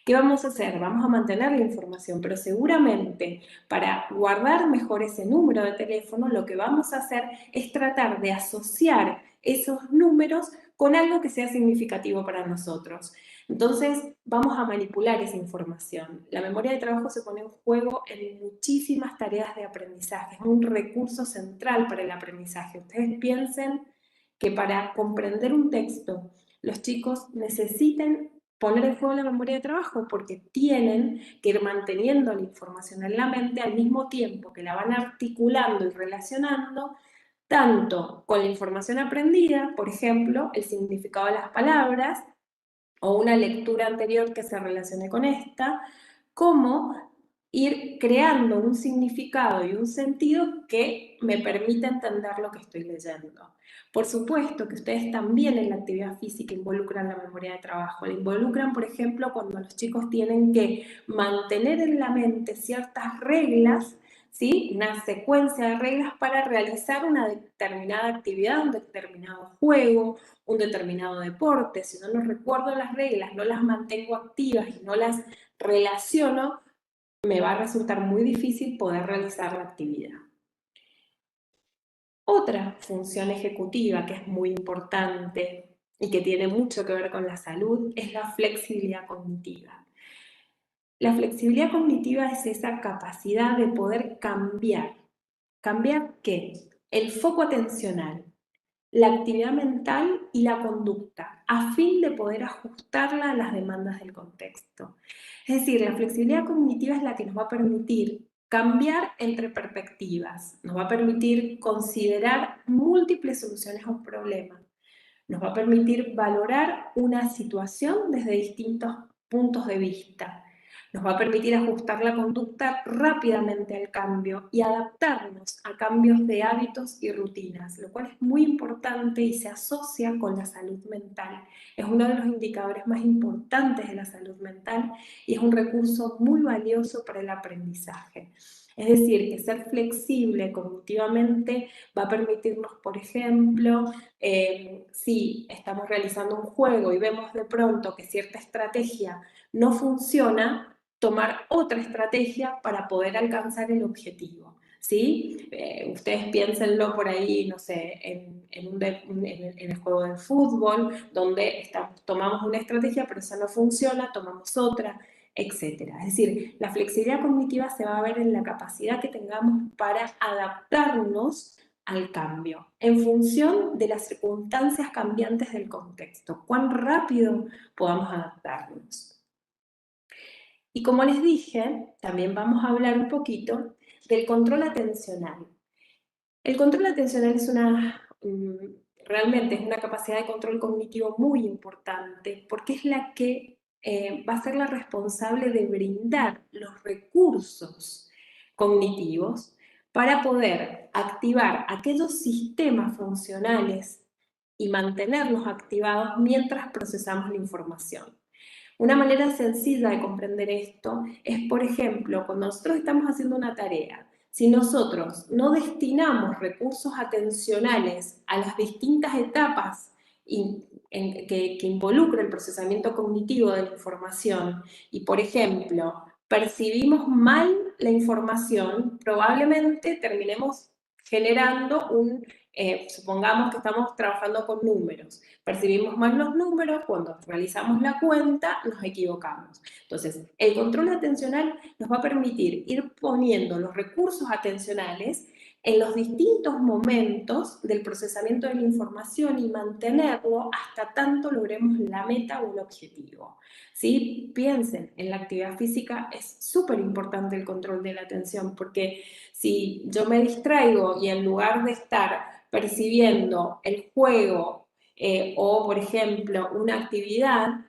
¿Qué vamos a hacer? Vamos a mantener la información, pero seguramente para guardar mejor ese número de teléfono, lo que vamos a hacer es tratar de asociar esos números con algo que sea significativo para nosotros. Entonces, vamos a manipular esa información. La memoria de trabajo se pone en juego en muchísimas tareas de aprendizaje. Es un recurso central para el aprendizaje. Ustedes piensen que para comprender un texto, los chicos necesitan poner en juego la memoria de trabajo porque tienen que ir manteniendo la información en la mente al mismo tiempo que la van articulando y relacionando tanto con la información aprendida, por ejemplo, el significado de las palabras, o una lectura anterior que se relacione con esta, como ir creando un significado y un sentido que me permita entender lo que estoy leyendo. Por supuesto que ustedes también en la actividad física involucran la memoria de trabajo. La involucran, por ejemplo, cuando los chicos tienen que mantener en la mente ciertas reglas, ¿sí? Una secuencia de reglas para realizar una determinada actividad, un determinado juego, un determinado deporte. Si no recuerdo las reglas, no las mantengo activas y no las relaciono, me va a resultar muy difícil poder realizar la actividad. Otra función ejecutiva que es muy importante y que tiene mucho que ver con la salud es la flexibilidad cognitiva. La flexibilidad cognitiva es esa capacidad de poder cambiar. ¿Cambiar qué? El foco atencional, la actividad mental y la conducta, a fin de poder ajustarla a las demandas del contexto. Es decir, la flexibilidad cognitiva es la que nos va a permitir cambiar entre perspectivas, nos va a permitir considerar múltiples soluciones a un problema, nos va a permitir valorar una situación desde distintos puntos de vista, nos va a permitir ajustar la conducta rápidamente al cambio y adaptarnos a cambios de hábitos y rutinas, lo cual es muy importante y se asocia con la salud mental. Es uno de los indicadores más importantes de la salud mental y es un recurso muy valioso para el aprendizaje. Es decir, que ser flexible cognitivamente va a permitirnos, por ejemplo, si estamos realizando un juego y vemos de pronto que cierta estrategia no funciona, tomar otra estrategia para poder alcanzar el objetivo, ¿sí? Ustedes piénsenlo por ahí, no sé, en el juego de fútbol, donde tomamos una estrategia, pero esa no funciona, tomamos otra, etcétera. Es decir, la flexibilidad cognitiva se va a ver en la capacidad que tengamos para adaptarnos al cambio, en función de las circunstancias cambiantes del contexto, cuán rápido podamos adaptarnos. Y como les dije, también vamos a hablar un poquito del control atencional. El control atencional es realmente es una capacidad de control cognitivo muy importante porque es la que va a ser la responsable de brindar los recursos cognitivos para poder activar aquellos sistemas funcionales y mantenerlos activados mientras procesamos la información. Una manera sencilla de comprender esto es, por ejemplo, cuando nosotros estamos haciendo una tarea, si nosotros no destinamos recursos atencionales a las distintas etapas que involucra el procesamiento cognitivo de la información y, por ejemplo, percibimos mal la información, probablemente terminemos generando supongamos que estamos trabajando con números, percibimos mal los números, cuando realizamos la cuenta nos equivocamos. Entonces, el control atencional nos va a permitir ir poniendo los recursos atencionales en los distintos momentos del procesamiento de la información y mantenerlo hasta tanto logremos la meta o el objetivo. ¿Sí? Piensen, en la actividad física es súper importante el control de la atención, porque si yo me distraigo y en lugar de estar percibiendo el juego o, por ejemplo, una actividad,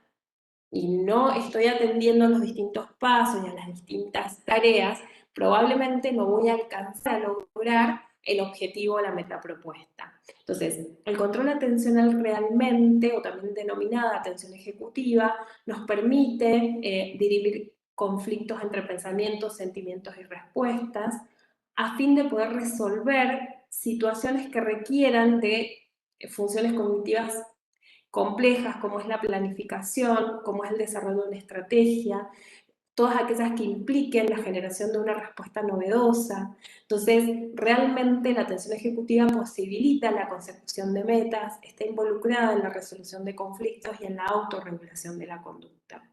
y no estoy atendiendo los distintos pasos y a las distintas tareas, probablemente no voy a alcanzar a lograr el objetivo o la meta propuesta. Entonces, el control atencional realmente, o también denominada atención ejecutiva, nos permite dirimir conflictos entre pensamientos, sentimientos y respuestas, a fin de poder resolver situaciones que requieran de funciones cognitivas complejas, como es la planificación, como es el desarrollo de una estrategia, todas aquellas que impliquen la generación de una respuesta novedosa. Entonces, realmente la atención ejecutiva posibilita la consecución de metas, está involucrada en la resolución de conflictos y en la autorregulación de la conducta.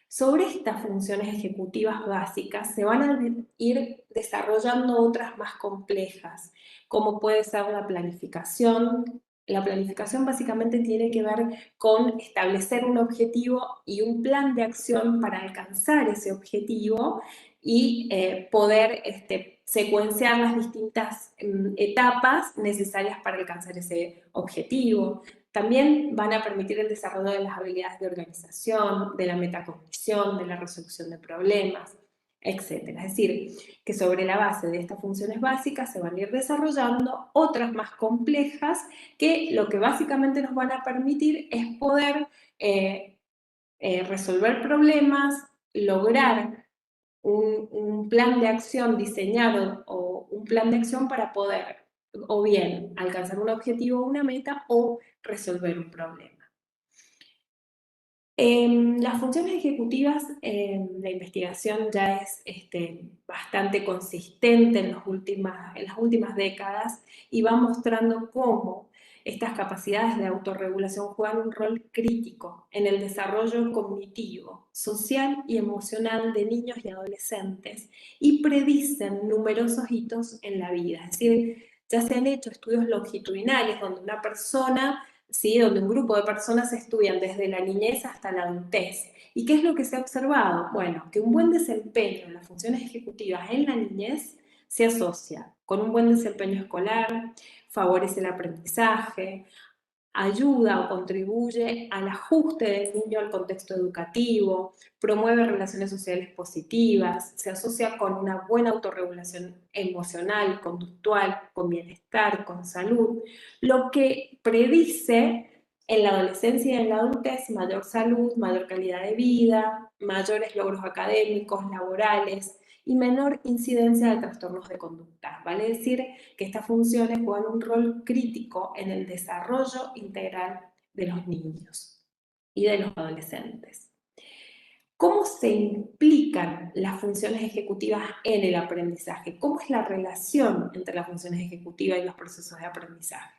Sobre estas funciones ejecutivas básicas se van a ir desarrollando otras más complejas, como puede ser la planificación. La planificación básicamente tiene que ver con establecer un objetivo y un plan de acción para alcanzar ese objetivo y poder secuenciar las distintas etapas necesarias para alcanzar ese objetivo. También van a permitir el desarrollo de las habilidades de organización, de la metacognición, de la resolución de problemas, etc. Es decir, que sobre la base de estas funciones básicas se van a ir desarrollando otras más complejas que lo que básicamente nos van a permitir es poder resolver problemas, lograr un plan de acción diseñado o un plan de acción para poder o bien alcanzar un objetivo o una meta o resolver un problema. Las funciones ejecutivas, la investigación ya es bastante consistente en las últimas décadas y va mostrando cómo estas capacidades de autorregulación juegan un rol crítico en el desarrollo cognitivo, social y emocional de niños y adolescentes y predicen numerosos hitos en la vida. Es decir, ya se han hecho estudios longitudinales donde una persona, ¿sí?, donde un grupo de personas estudian desde la niñez hasta la adultez. ¿Y qué es lo que se ha observado? Bueno, que un buen desempeño en las funciones ejecutivas en la niñez se asocia con un buen desempeño escolar, favorece el aprendizaje, ayuda o contribuye al ajuste del niño al contexto educativo, promueve relaciones sociales positivas, se asocia con una buena autorregulación emocional, conductual, con bienestar, con salud, lo que predice en la adolescencia y en la adultez mayor salud, mayor calidad de vida, mayores logros académicos, laborales y menor incidencia de trastornos de conducta. Vale decir que estas funciones juegan un rol crítico en el desarrollo integral de los niños y de los adolescentes. ¿Cómo se implican las funciones ejecutivas en el aprendizaje? ¿Cómo es la relación entre las funciones ejecutivas y los procesos de aprendizaje?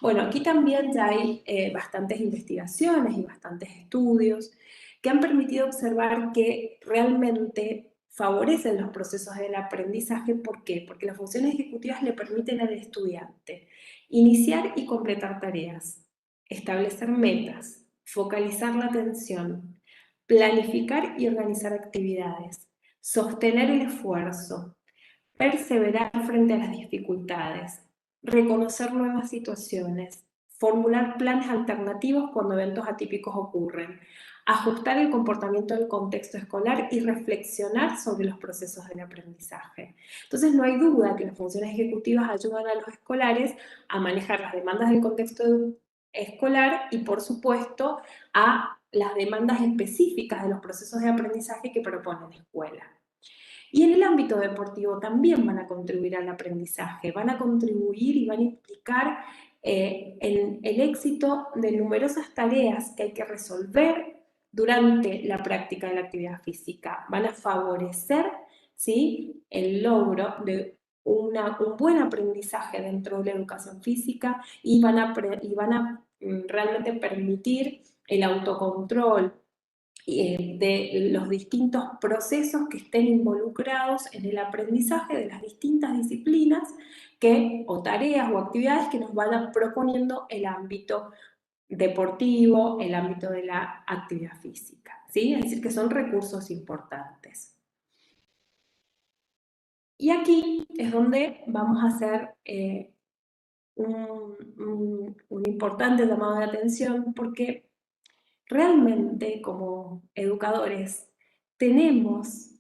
Bueno, aquí también ya hay bastantes investigaciones y bastantes estudios que han permitido observar que realmente favorecen los procesos del aprendizaje. ¿Por qué? Porque las funciones ejecutivas le permiten al estudiante iniciar y completar tareas, establecer metas, focalizar la atención, planificar y organizar actividades, sostener el esfuerzo, perseverar frente a las dificultades, reconocer nuevas situaciones, formular planes alternativos cuando eventos atípicos ocurren, ajustar el comportamiento del contexto escolar y reflexionar sobre los procesos del aprendizaje. Entonces no hay duda que las funciones ejecutivas ayudan a los escolares a manejar las demandas del contexto escolar y, por supuesto, a las demandas específicas de los procesos de aprendizaje que propone la escuela. Y en el ámbito deportivo también van a contribuir al aprendizaje, van a contribuir y van a implicar en el éxito de numerosas tareas que hay que resolver durante la práctica de la actividad física. Van a favorecer, ¿sí?, el logro de un buen aprendizaje dentro de la educación física y van a realmente permitir el autocontrol de los distintos procesos que estén involucrados en el aprendizaje de las distintas disciplinas o tareas o actividades que nos van proponiendo el ámbito deportivo, el ámbito de la actividad física, ¿sí? Es decir, que son recursos importantes. Y aquí es donde vamos a hacer un importante llamado de atención, porque realmente como educadores tenemos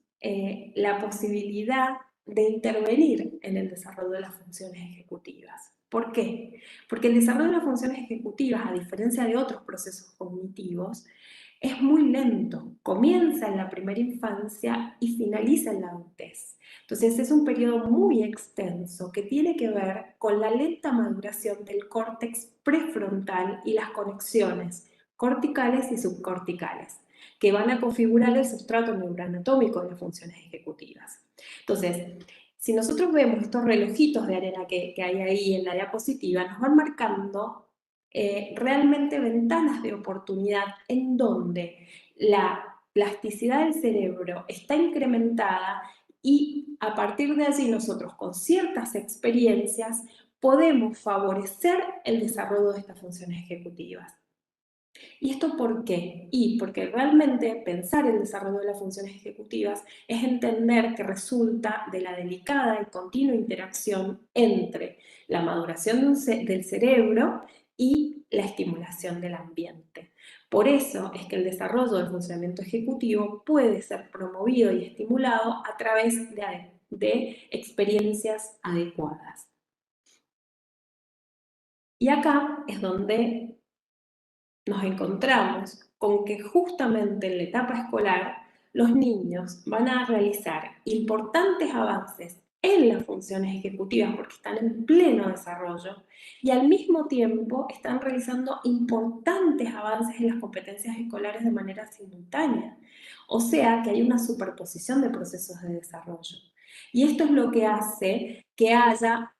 la posibilidad de intervenir en el desarrollo de las funciones ejecutivas. ¿Por qué? Porque el desarrollo de las funciones ejecutivas, a diferencia de otros procesos cognitivos, es muy lento. Comienza en la primera infancia y finaliza en la adultez. Entonces es un periodo muy extenso que tiene que ver con la lenta maduración del córtex prefrontal y las conexiones corticales y subcorticales, que van a configurar el sustrato neuroanatómico de las funciones ejecutivas. Entonces, si nosotros vemos estos relojitos de arena que hay ahí en la diapositiva, nos van marcando realmente ventanas de oportunidad en donde la plasticidad del cerebro está incrementada y a partir de allí nosotros con ciertas experiencias podemos favorecer el desarrollo de estas funciones ejecutivas. ¿Y esto por qué? Y porque realmente pensar el desarrollo de las funciones ejecutivas es entender que resulta de la delicada y continua interacción entre la maduración del cerebro y la estimulación del ambiente. Por eso es que el desarrollo del funcionamiento ejecutivo puede ser promovido y estimulado a través de experiencias adecuadas. Y acá es donde nos encontramos con que justamente en la etapa escolar los niños van a realizar importantes avances en las funciones ejecutivas porque están en pleno desarrollo y al mismo tiempo están realizando importantes avances en las competencias escolares de manera simultánea. O sea que hay una superposición de procesos de desarrollo. Y esto es lo que hace que haya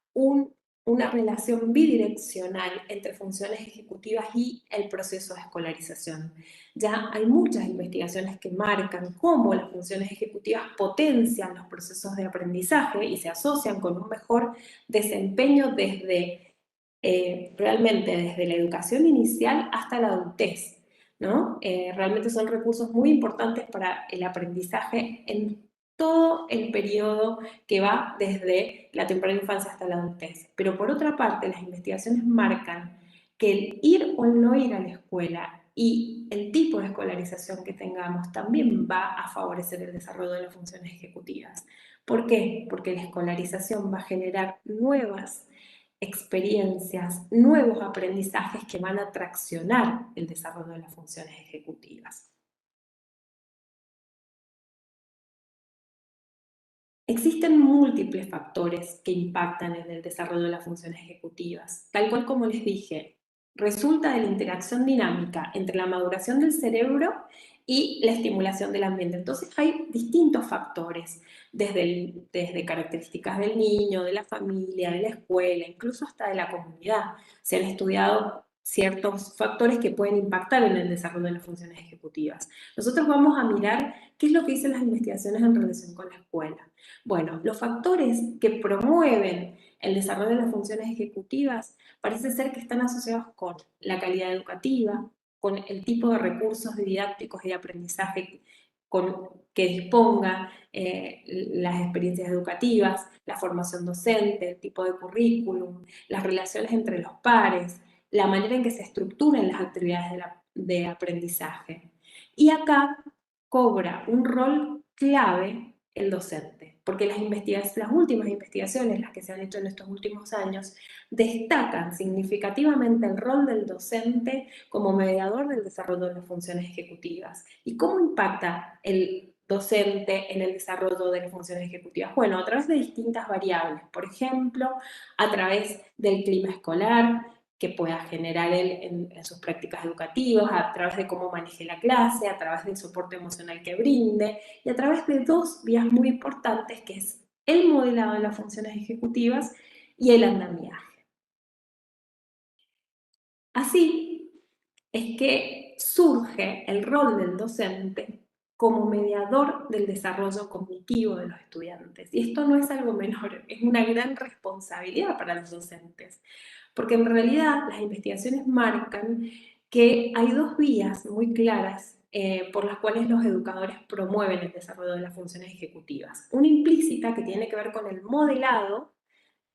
una relación bidireccional entre funciones ejecutivas y el proceso de escolarización. Ya hay muchas investigaciones que marcan cómo las funciones ejecutivas potencian los procesos de aprendizaje y se asocian con un mejor desempeño realmente desde la educación inicial hasta la adultez, ¿no? Realmente son recursos muy importantes para el aprendizaje en todo el periodo que va desde la temprana infancia hasta la adultez. Pero por otra parte, las investigaciones marcan que el ir o no ir a la escuela y el tipo de escolarización que tengamos también va a favorecer el desarrollo de las funciones ejecutivas. ¿Por qué? Porque la escolarización va a generar nuevas experiencias, nuevos aprendizajes que van a traccionar el desarrollo de las funciones ejecutivas. Existen múltiples factores que impactan en el desarrollo de las funciones ejecutivas. Tal cual como les dije, resulta de la interacción dinámica entre la maduración del cerebro y la estimulación del ambiente. Entonces hay distintos factores, desde características del niño, de la familia, de la escuela, incluso hasta de la comunidad. Se han estudiado ciertos factores que pueden impactar en el desarrollo de las funciones ejecutivas. Nosotros vamos a mirar qué es lo que dicen las investigaciones en relación con la escuela. Bueno, los factores que promueven el desarrollo de las funciones ejecutivas parece ser que están asociados con la calidad educativa, con el tipo de recursos didácticos y de aprendizaje que disponga las experiencias educativas, la formación docente, el tipo de currículum, las relaciones entre los pares, la manera en que se estructuran las actividades de aprendizaje. Y acá cobra un rol clave el docente, porque las últimas investigaciones, las que se han hecho en estos últimos años, destacan significativamente el rol del docente como mediador del desarrollo de las funciones ejecutivas. ¿Y cómo impacta el docente en el desarrollo de las funciones ejecutivas? Bueno, a través de distintas variables, por ejemplo, a través del clima escolar que pueda generar él en sus prácticas educativas, a través de cómo maneje la clase, a través del soporte emocional que brinde y a través de dos vías muy importantes que es el modelado de las funciones ejecutivas y el andamiaje. Así es que surge el rol del docente como mediador del desarrollo cognitivo de los estudiantes. Y esto no es algo menor, es una gran responsabilidad para los docentes, porque en realidad las investigaciones marcan que hay dos vías muy claras por las cuales los educadores promueven el desarrollo de las funciones ejecutivas. Una implícita que tiene que ver con el modelado,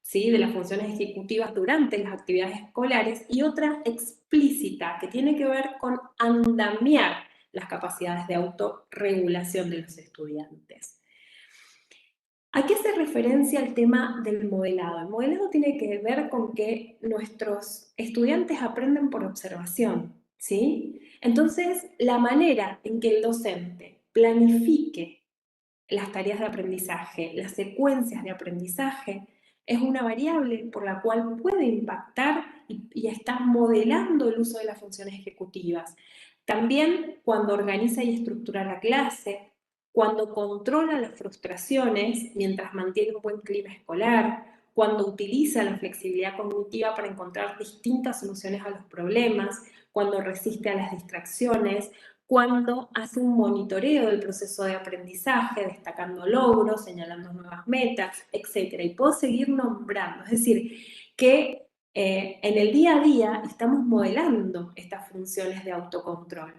¿sí?, de las funciones ejecutivas durante las actividades escolares, y otra explícita que tiene que ver con andamiar las capacidades de autorregulación de los estudiantes. ¿A qué hace referencia el tema del modelado? El modelado tiene que ver con que nuestros estudiantes aprenden por observación, ¿sí? Entonces, la manera en que el docente planifique las tareas de aprendizaje, las secuencias de aprendizaje, es una variable por la cual puede impactar y está modelando el uso de las funciones ejecutivas. También cuando organiza y estructura la clase, cuando controla las frustraciones mientras mantiene un buen clima escolar, cuando utiliza la flexibilidad cognitiva para encontrar distintas soluciones a los problemas, cuando resiste a las distracciones, cuando hace un monitoreo del proceso de aprendizaje, destacando logros, señalando nuevas metas, etc. Y puedo seguir nombrando. Es decir, que en el día a día estamos modelando estas funciones de autocontrol,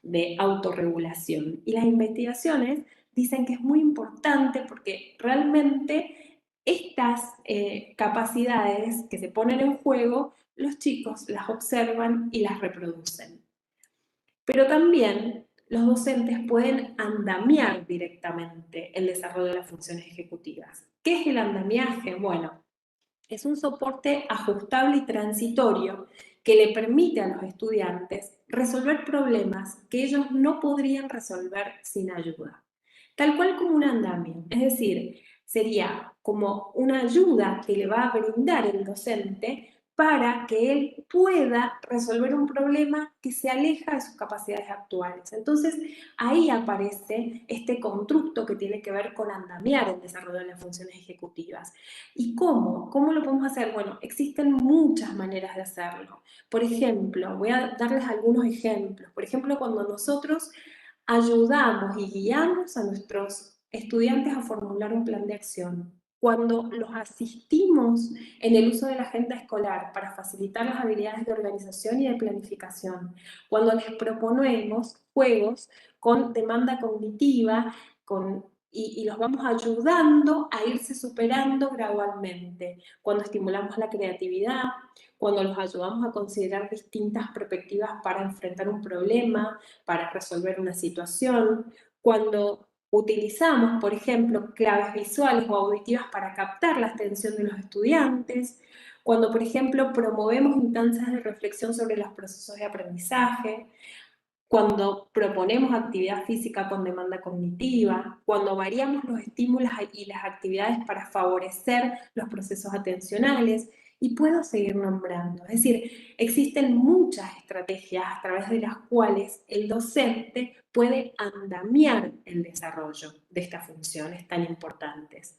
de autorregulación. Y las investigaciones dicen que es muy importante porque realmente estas capacidades que se ponen en juego, los chicos las observan y las reproducen. Pero también los docentes pueden andamiar directamente el desarrollo de las funciones ejecutivas. ¿Qué es el andamiaje? Bueno, es un soporte ajustable y transitorio que le permite a los estudiantes resolver problemas que ellos no podrían resolver sin ayuda. Tal cual como un andamio, es decir, sería como una ayuda que le va a brindar el docente para que él pueda resolver un problema que se aleja de sus capacidades actuales. Entonces, ahí aparece este constructo que tiene que ver con andamiar el desarrollo de las funciones ejecutivas. ¿Y cómo? ¿Cómo lo podemos hacer? Bueno, existen muchas maneras de hacerlo. Por ejemplo, voy a darles algunos ejemplos. Por ejemplo, cuando nosotros ayudamos y guiamos a nuestros estudiantes a formular un plan de acción, cuando los asistimos en el uso de la agenda escolar para facilitar las habilidades de organización y de planificación, cuando les proponemos juegos con demanda cognitiva y los vamos ayudando a irse superando gradualmente, cuando estimulamos la creatividad, cuando los ayudamos a considerar distintas perspectivas para enfrentar un problema, para resolver una situación, cuando utilizamos, por ejemplo, claves visuales o auditivas para captar la atención de los estudiantes, cuando, por ejemplo, promovemos instancias de reflexión sobre los procesos de aprendizaje, cuando proponemos actividad física con demanda cognitiva, cuando variamos los estímulos y las actividades para favorecer los procesos atencionales, y puedo seguir nombrando. Es decir, existen muchas estrategias a través de las cuales el docente puede andamiar el desarrollo de estas funciones tan importantes.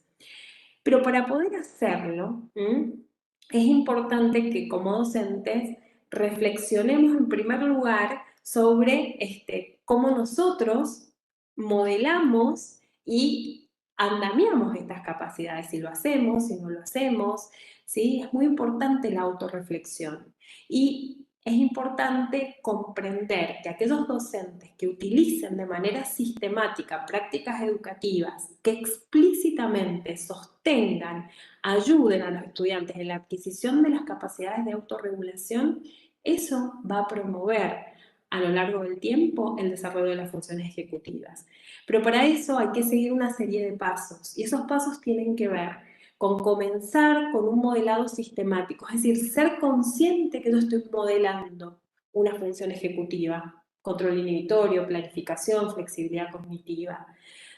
Pero para poder hacerlo, es importante que como docentes reflexionemos en primer lugar sobre cómo nosotros modelamos y andamiamos estas capacidades, si lo hacemos, si no lo hacemos, ¿sí? Es muy importante la autorreflexión y es importante comprender que aquellos docentes que utilicen de manera sistemática prácticas educativas que explícitamente sostengan, ayuden a los estudiantes en la adquisición de las capacidades de autorregulación, eso va a promover a lo largo del tiempo el desarrollo de las funciones ejecutivas. Pero para eso hay que seguir una serie de pasos y esos pasos tienen que ver con comenzar con un modelado sistemático, es decir, ser consciente que yo estoy modelando una función ejecutiva, control inhibitorio, planificación, flexibilidad cognitiva.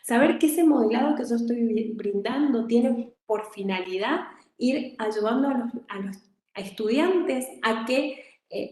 Saber que ese modelado que yo estoy brindando tiene por finalidad ir ayudando a los estudiantes a que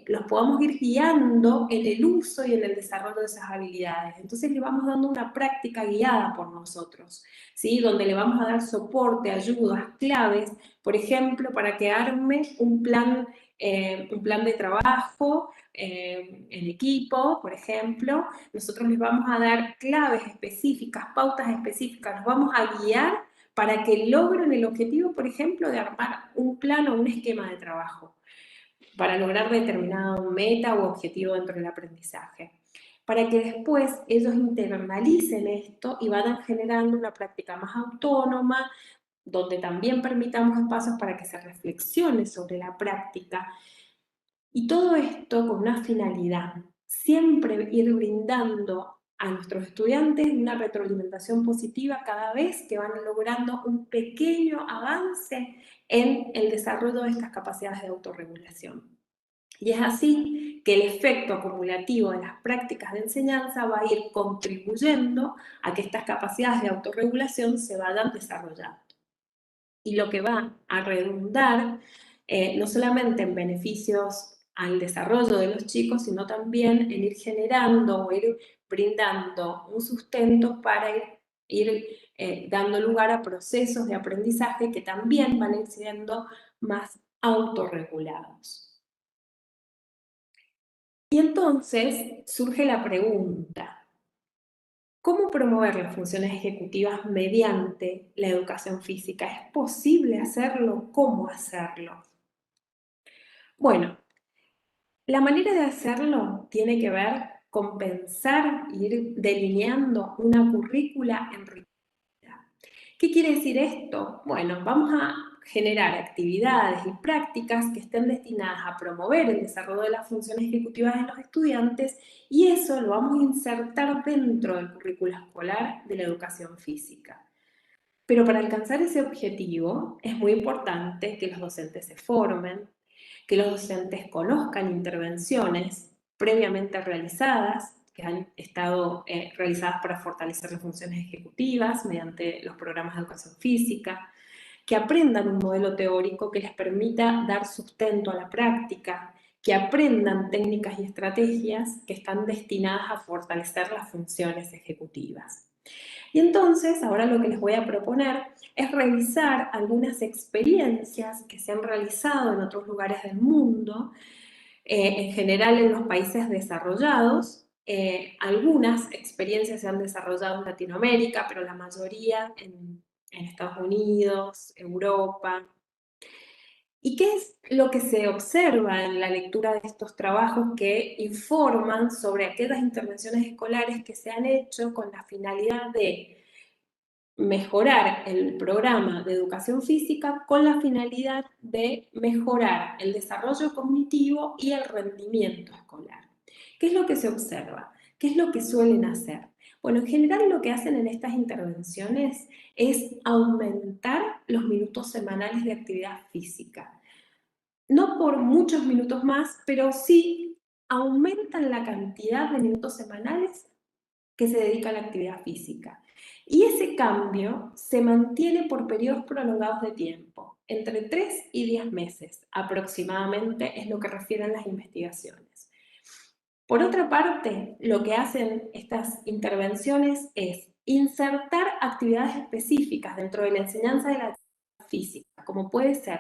los podamos ir guiando en el uso y en el desarrollo de esas habilidades. Entonces le vamos dando una práctica guiada por nosotros, ¿sí? Donde le vamos a dar soporte, ayudas, claves, por ejemplo, para que arme un plan de trabajo en equipo, por ejemplo. Nosotros les vamos a dar claves específicas, pautas específicas, los vamos a guiar para que logren el objetivo, por ejemplo, de armar un plan o un esquema de trabajo para lograr determinado meta o objetivo dentro del aprendizaje. Para que después ellos internalicen esto y vayan generando una práctica más autónoma, donde también permitamos espacios para que se reflexione sobre la práctica. Y todo esto con una finalidad, siempre ir brindando a nuestros estudiantes una retroalimentación positiva cada vez que van logrando un pequeño avance en el desarrollo de estas capacidades de autorregulación. Y es así que el efecto acumulativo de las prácticas de enseñanza va a ir contribuyendo a que estas capacidades de autorregulación se vayan desarrollando. Y lo que va a redundar no solamente en beneficios al desarrollo de los chicos, sino también en ir generando o ir brindando un sustento para ir dando lugar a procesos de aprendizaje que también van a ir siendo más autorregulados. Y entonces surge la pregunta, ¿cómo promover las funciones ejecutivas mediante la educación física? ¿Es posible hacerlo? ¿Cómo hacerlo? Bueno, la manera de hacerlo tiene que ver con pensar e ir delineando una currícula enriquecida. ¿Qué quiere decir esto? Bueno, vamos a generar actividades y prácticas que estén destinadas a promover el desarrollo de las funciones ejecutivas de los estudiantes y eso lo vamos a insertar dentro del currículo escolar de la educación física. Pero para alcanzar ese objetivo es muy importante que los docentes se formen, que los docentes conozcan intervenciones previamente realizadas, que han estado realizadas para fortalecer las funciones ejecutivas mediante los programas de educación física, que aprendan un modelo teórico que les permita dar sustento a la práctica, que aprendan técnicas y estrategias que están destinadas a fortalecer las funciones ejecutivas. Y entonces, ahora lo que les voy a proponer es revisar algunas experiencias que se han realizado en otros lugares del mundo, en general en los países desarrollados. Algunas experiencias se han desarrollado en Latinoamérica, pero la mayoría en Estados Unidos, Europa. ¿Y qué es lo que se observa en la lectura de estos trabajos que informan sobre aquellas intervenciones escolares que se han hecho con la finalidad de mejorar el programa de educación física con la finalidad de mejorar el desarrollo cognitivo y el rendimiento escolar? ¿Qué es lo que se observa? ¿Qué es lo que suelen hacer? Bueno, en general lo que hacen en estas intervenciones es aumentar los minutos semanales de actividad física. No por muchos minutos más, pero sí aumentan la cantidad de minutos semanales que se dedica a la actividad física. Y ese cambio se mantiene por periodos prolongados de tiempo, entre 3 y 10 meses aproximadamente es lo que refieren las investigaciones. Por otra parte, lo que hacen estas intervenciones es insertar actividades específicas dentro de la enseñanza de la actividad física, como puede ser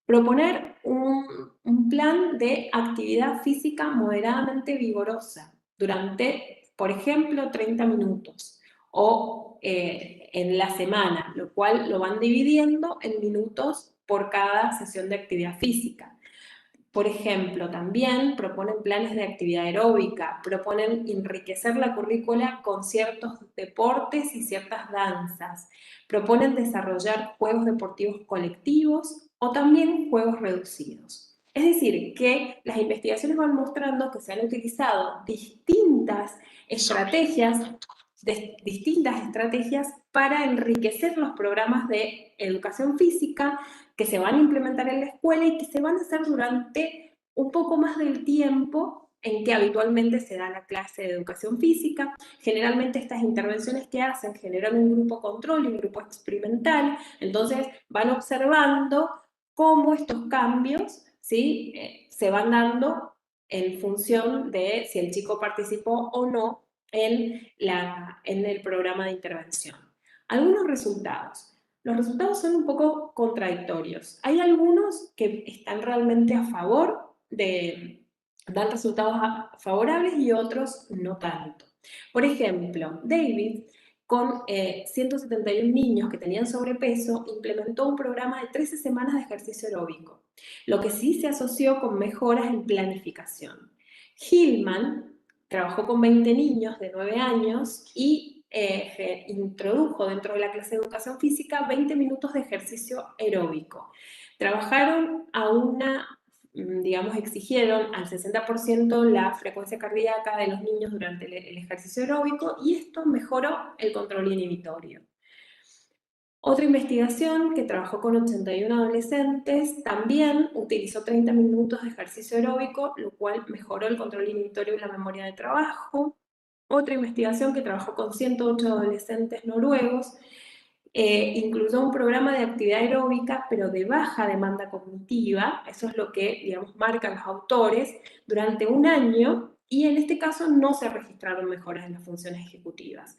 proponer un plan de actividad física moderadamente vigorosa durante, por ejemplo, 30 minutos o en la semana, lo cual lo van dividiendo en minutos por cada sesión de actividad física. Por ejemplo, también proponen planes de actividad aeróbica, proponen enriquecer la currícula con ciertos deportes y ciertas danzas, proponen desarrollar juegos deportivos colectivos o también juegos reducidos. Es decir, que las investigaciones van mostrando que se han utilizado distintas estrategias para enriquecer los programas de educación física que se van a implementar en la escuela y que se van a hacer durante un poco más del tiempo en que habitualmente se da la clase de educación física. Generalmente estas intervenciones que hacen generan un grupo control y un grupo experimental, entonces van observando cómo estos cambios ¿sí? Se van dando en función de si el chico participó o no en el programa de intervención. Algunos resultados. Los resultados son un poco contradictorios. Hay algunos que están realmente a favor dan resultados favorables y otros no tanto. Por ejemplo, David, con 171 niños que tenían sobrepeso, implementó un programa de 13 semanas de ejercicio aeróbico, lo que sí se asoció con mejoras en planificación. Hillman trabajó con 20 niños de 9 años y introdujo dentro de la clase de educación física 20 minutos de ejercicio aeróbico. Trabajaron digamos, exigieron al 60% la frecuencia cardíaca de los niños durante el ejercicio aeróbico y esto mejoró el control inhibitorio. Otra investigación que trabajó con 81 adolescentes también utilizó 30 minutos de ejercicio aeróbico, lo cual mejoró el control inhibitorio y la memoria de trabajo. Otra investigación que trabajó con 108 adolescentes noruegos incluyó un programa de actividad aeróbica, pero de baja demanda cognitiva, eso es lo que, digamos, marcan los autores, durante un año, y en este caso no se registraron mejoras en las funciones ejecutivas.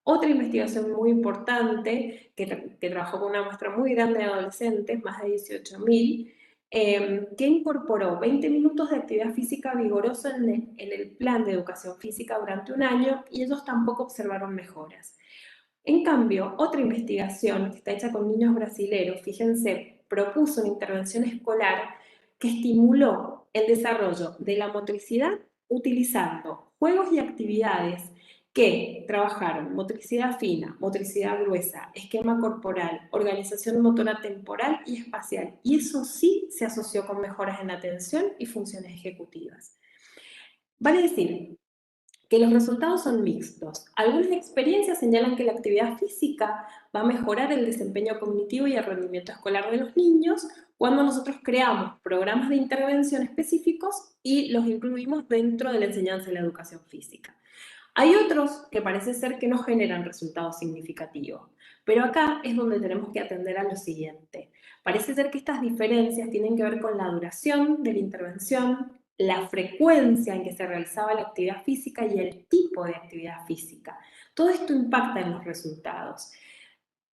Otra investigación muy importante, que trabajó con una muestra muy grande de adolescentes, más de 18.000, que incorporó 20 minutos de actividad física vigorosa en el plan de educación física durante un año, y ellos tampoco observaron mejoras. En cambio, otra investigación que está hecha con niños brasileros, fíjense, propuso una intervención escolar que estimuló el desarrollo de la motricidad utilizando juegos y actividades que trabajaron motricidad fina, motricidad gruesa, esquema corporal, organización motora temporal y espacial. Y eso sí se asoció con mejoras en atención y funciones ejecutivas. Vale decir que los resultados son mixtos. Algunas experiencias señalan que la actividad física va a mejorar el desempeño cognitivo y el rendimiento escolar de los niños cuando nosotros creamos programas de intervención específicos y los incluimos dentro de la enseñanza de la educación física. Hay otros que parece ser que no generan resultados significativos, pero acá es donde tenemos que atender a lo siguiente. Parece ser que estas diferencias tienen que ver con la duración de la intervención, la frecuencia en que se realizaba la actividad física y el tipo de actividad física. Todo esto impacta en los resultados.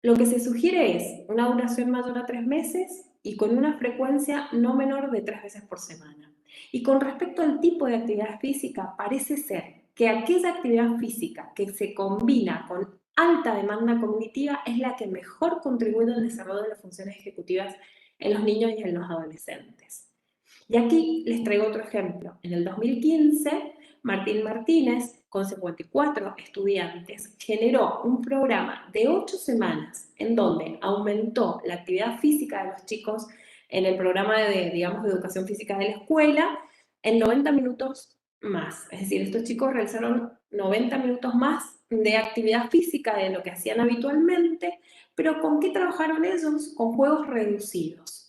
Lo que se sugiere es una duración mayor a 3 meses y con una frecuencia no menor de 3 veces por semana. Y con respecto al tipo de actividad física, parece ser que aquella actividad física que se combina con alta demanda cognitiva es la que mejor contribuye al desarrollo de las funciones ejecutivas en los niños y en los adolescentes. Y aquí les traigo otro ejemplo. En el 2015, Martín Martínez, con 54 estudiantes, generó un programa de 8 semanas en donde aumentó la actividad física de los chicos en el programa de educación física de la escuela en 90 minutos más. Es decir, estos chicos realizaron 90 minutos más de actividad física de lo que hacían habitualmente, pero ¿con qué trabajaron ellos? Con juegos reducidos.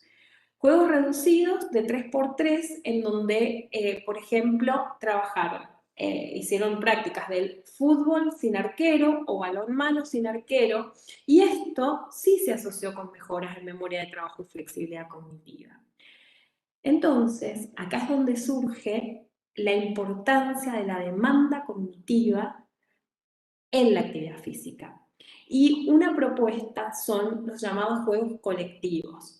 Juegos reducidos de 3x3 en donde, por ejemplo, trabajaron, hicieron prácticas del fútbol sin arquero o balonmano sin arquero, y esto sí se asoció con mejoras en memoria de trabajo y flexibilidad cognitiva. Entonces, acá es donde surge la importancia de la demanda cognitiva en la actividad física. Y una propuesta son los llamados juegos colectivos.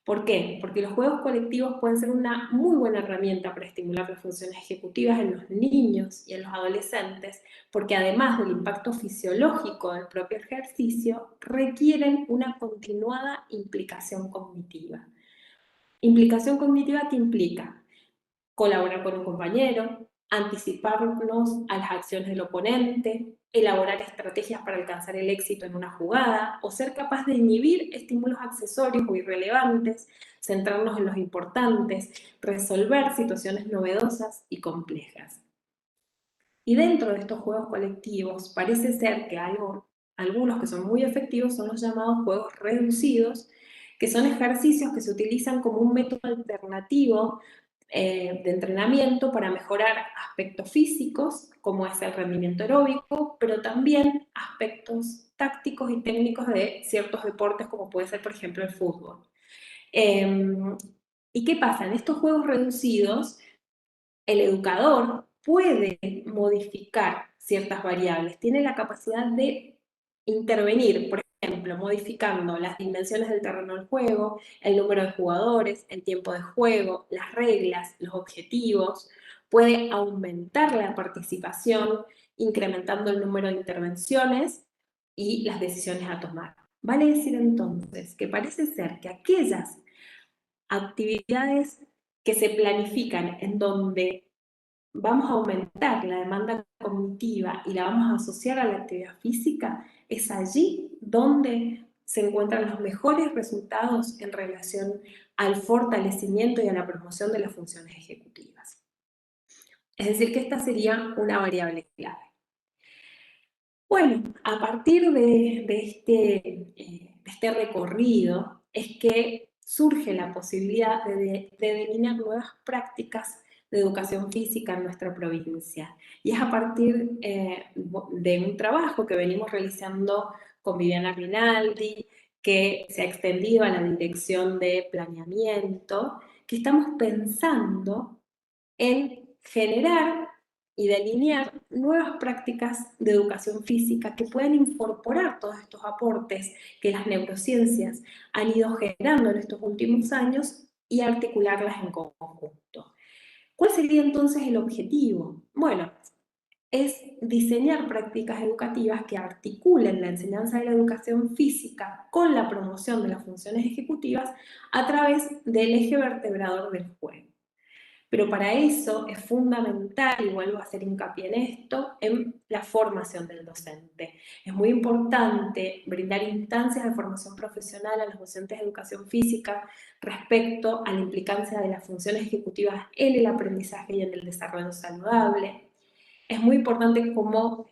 ¿Por qué? Porque los juegos colectivos pueden ser una muy buena herramienta para estimular las funciones ejecutivas en los niños y en los adolescentes, porque además del impacto fisiológico del propio ejercicio, requieren una continuada implicación cognitiva. Implicación cognitiva que implica colaborar con un compañero, anticiparnos a las acciones del oponente, elaborar estrategias para alcanzar el éxito en una jugada o ser capaz de inhibir estímulos accesorios o irrelevantes, centrarnos en los importantes, resolver situaciones novedosas y complejas. Y dentro de estos juegos colectivos parece ser que algunos que son muy efectivos son los llamados juegos reducidos, que son ejercicios que se utilizan como un método alternativo de entrenamiento para mejorar aspectos físicos, como es el rendimiento aeróbico, pero también aspectos tácticos y técnicos de ciertos deportes, como puede ser, por ejemplo, el fútbol. ¿Y qué pasa? En estos juegos reducidos, el educador puede modificar ciertas variables, tiene la capacidad de intervenir, por ejemplo, modificando las dimensiones del terreno del juego, el número de jugadores, el tiempo de juego, las reglas, los objetivos, puede aumentar la participación, incrementando el número de intervenciones y las decisiones a tomar. Vale decir entonces que parece ser que aquellas actividades que se planifican en donde vamos a aumentar la demanda cognitiva y la vamos a asociar a la actividad física, es allí donde se encuentran los mejores resultados en relación al fortalecimiento y a la promoción de las funciones ejecutivas. Es decir, que esta sería una variable clave. Bueno, a partir de este recorrido es que surge la posibilidad de delinear nuevas prácticas de educación física en nuestra provincia. Y es a partir de un trabajo que venimos realizando con Viviana Rinaldi, que se ha extendido a la dirección de planeamiento, que estamos pensando en generar y delinear nuevas prácticas de educación física que puedan incorporar todos estos aportes que las neurociencias han ido generando en estos últimos años y articularlas en conjunto. ¿Cuál sería entonces el objetivo? Bueno, es diseñar prácticas educativas que articulen la enseñanza de la educación física con la promoción de las funciones ejecutivas a través del eje vertebrador del juego. Pero para eso es fundamental, y vuelvo a hacer hincapié en esto, en la formación del docente. Es muy importante brindar instancias de formación profesional a los docentes de educación física respecto a la implicancia de las funciones ejecutivas en el aprendizaje y en el desarrollo saludable. Es muy importante como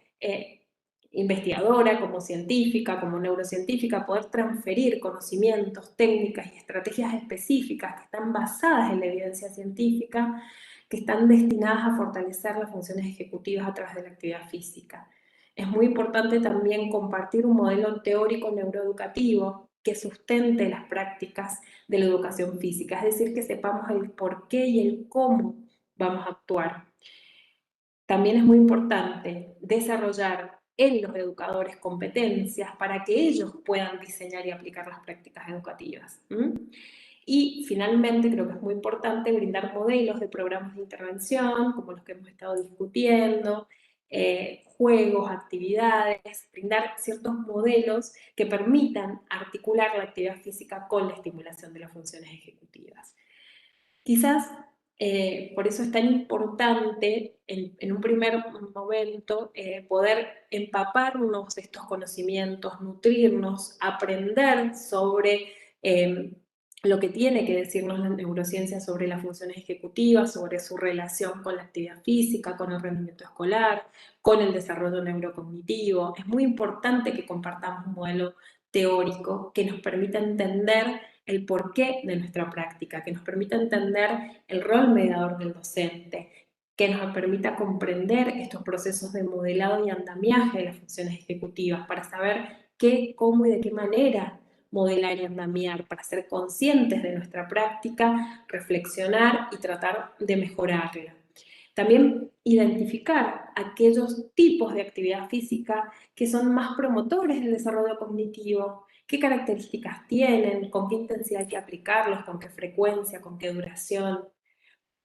investigadora, como científica, como neurocientífica, poder transferir conocimientos, técnicas y estrategias específicas que están basadas en la evidencia científica, que están destinadas a fortalecer las funciones ejecutivas a través de la actividad física. Es muy importante también compartir un modelo teórico neuroeducativo que sustente las prácticas de la educación física, es decir, que sepamos el por qué y el cómo vamos a actuar. También es muy importante desarrollar en los educadores competencias para que ellos puedan diseñar y aplicar las prácticas educativas. Y finalmente creo que es muy importante brindar modelos de programas de intervención, como los que hemos estado discutiendo, juegos, actividades, brindar ciertos modelos que permitan articular la actividad física con la estimulación de las funciones ejecutivas. Quizás por eso es tan importante en un primer momento poder empaparnos de estos conocimientos, nutrirnos, aprender sobre lo que tiene que decirnos la neurociencia sobre las funciones ejecutivas, sobre su relación con la actividad física, con el rendimiento escolar, con el desarrollo neurocognitivo. Es muy importante que compartamos un modelo teórico que nos permita entender el porqué de nuestra práctica, que nos permita entender el rol mediador del docente, que nos permita comprender estos procesos de modelado y andamiaje de las funciones ejecutivas para saber qué, cómo y de qué manera modelar y andamiar, para ser conscientes de nuestra práctica, reflexionar y tratar de mejorarla. También identificar aquellos tipos de actividad física que son más promotores del desarrollo cognitivo, qué características tienen, con qué intensidad hay que aplicarlos, con qué frecuencia, con qué duración,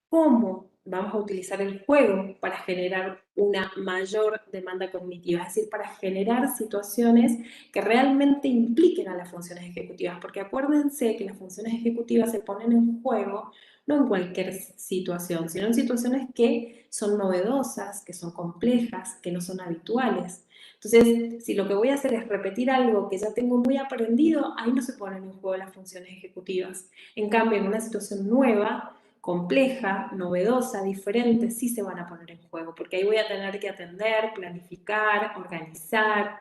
cómo vamos a utilizar el juego para generar una mayor demanda cognitiva, es decir, para generar situaciones que realmente impliquen a las funciones ejecutivas, porque acuérdense que las funciones ejecutivas se ponen en juego no en cualquier situación, sino en situaciones que son novedosas, que son complejas, que no son habituales. Entonces, si lo que voy a hacer es repetir algo que ya tengo muy aprendido, ahí no se ponen en juego las funciones ejecutivas. En cambio, en una situación nueva, compleja, novedosa, diferente, sí se van a poner en juego, porque ahí voy a tener que atender, planificar, organizar,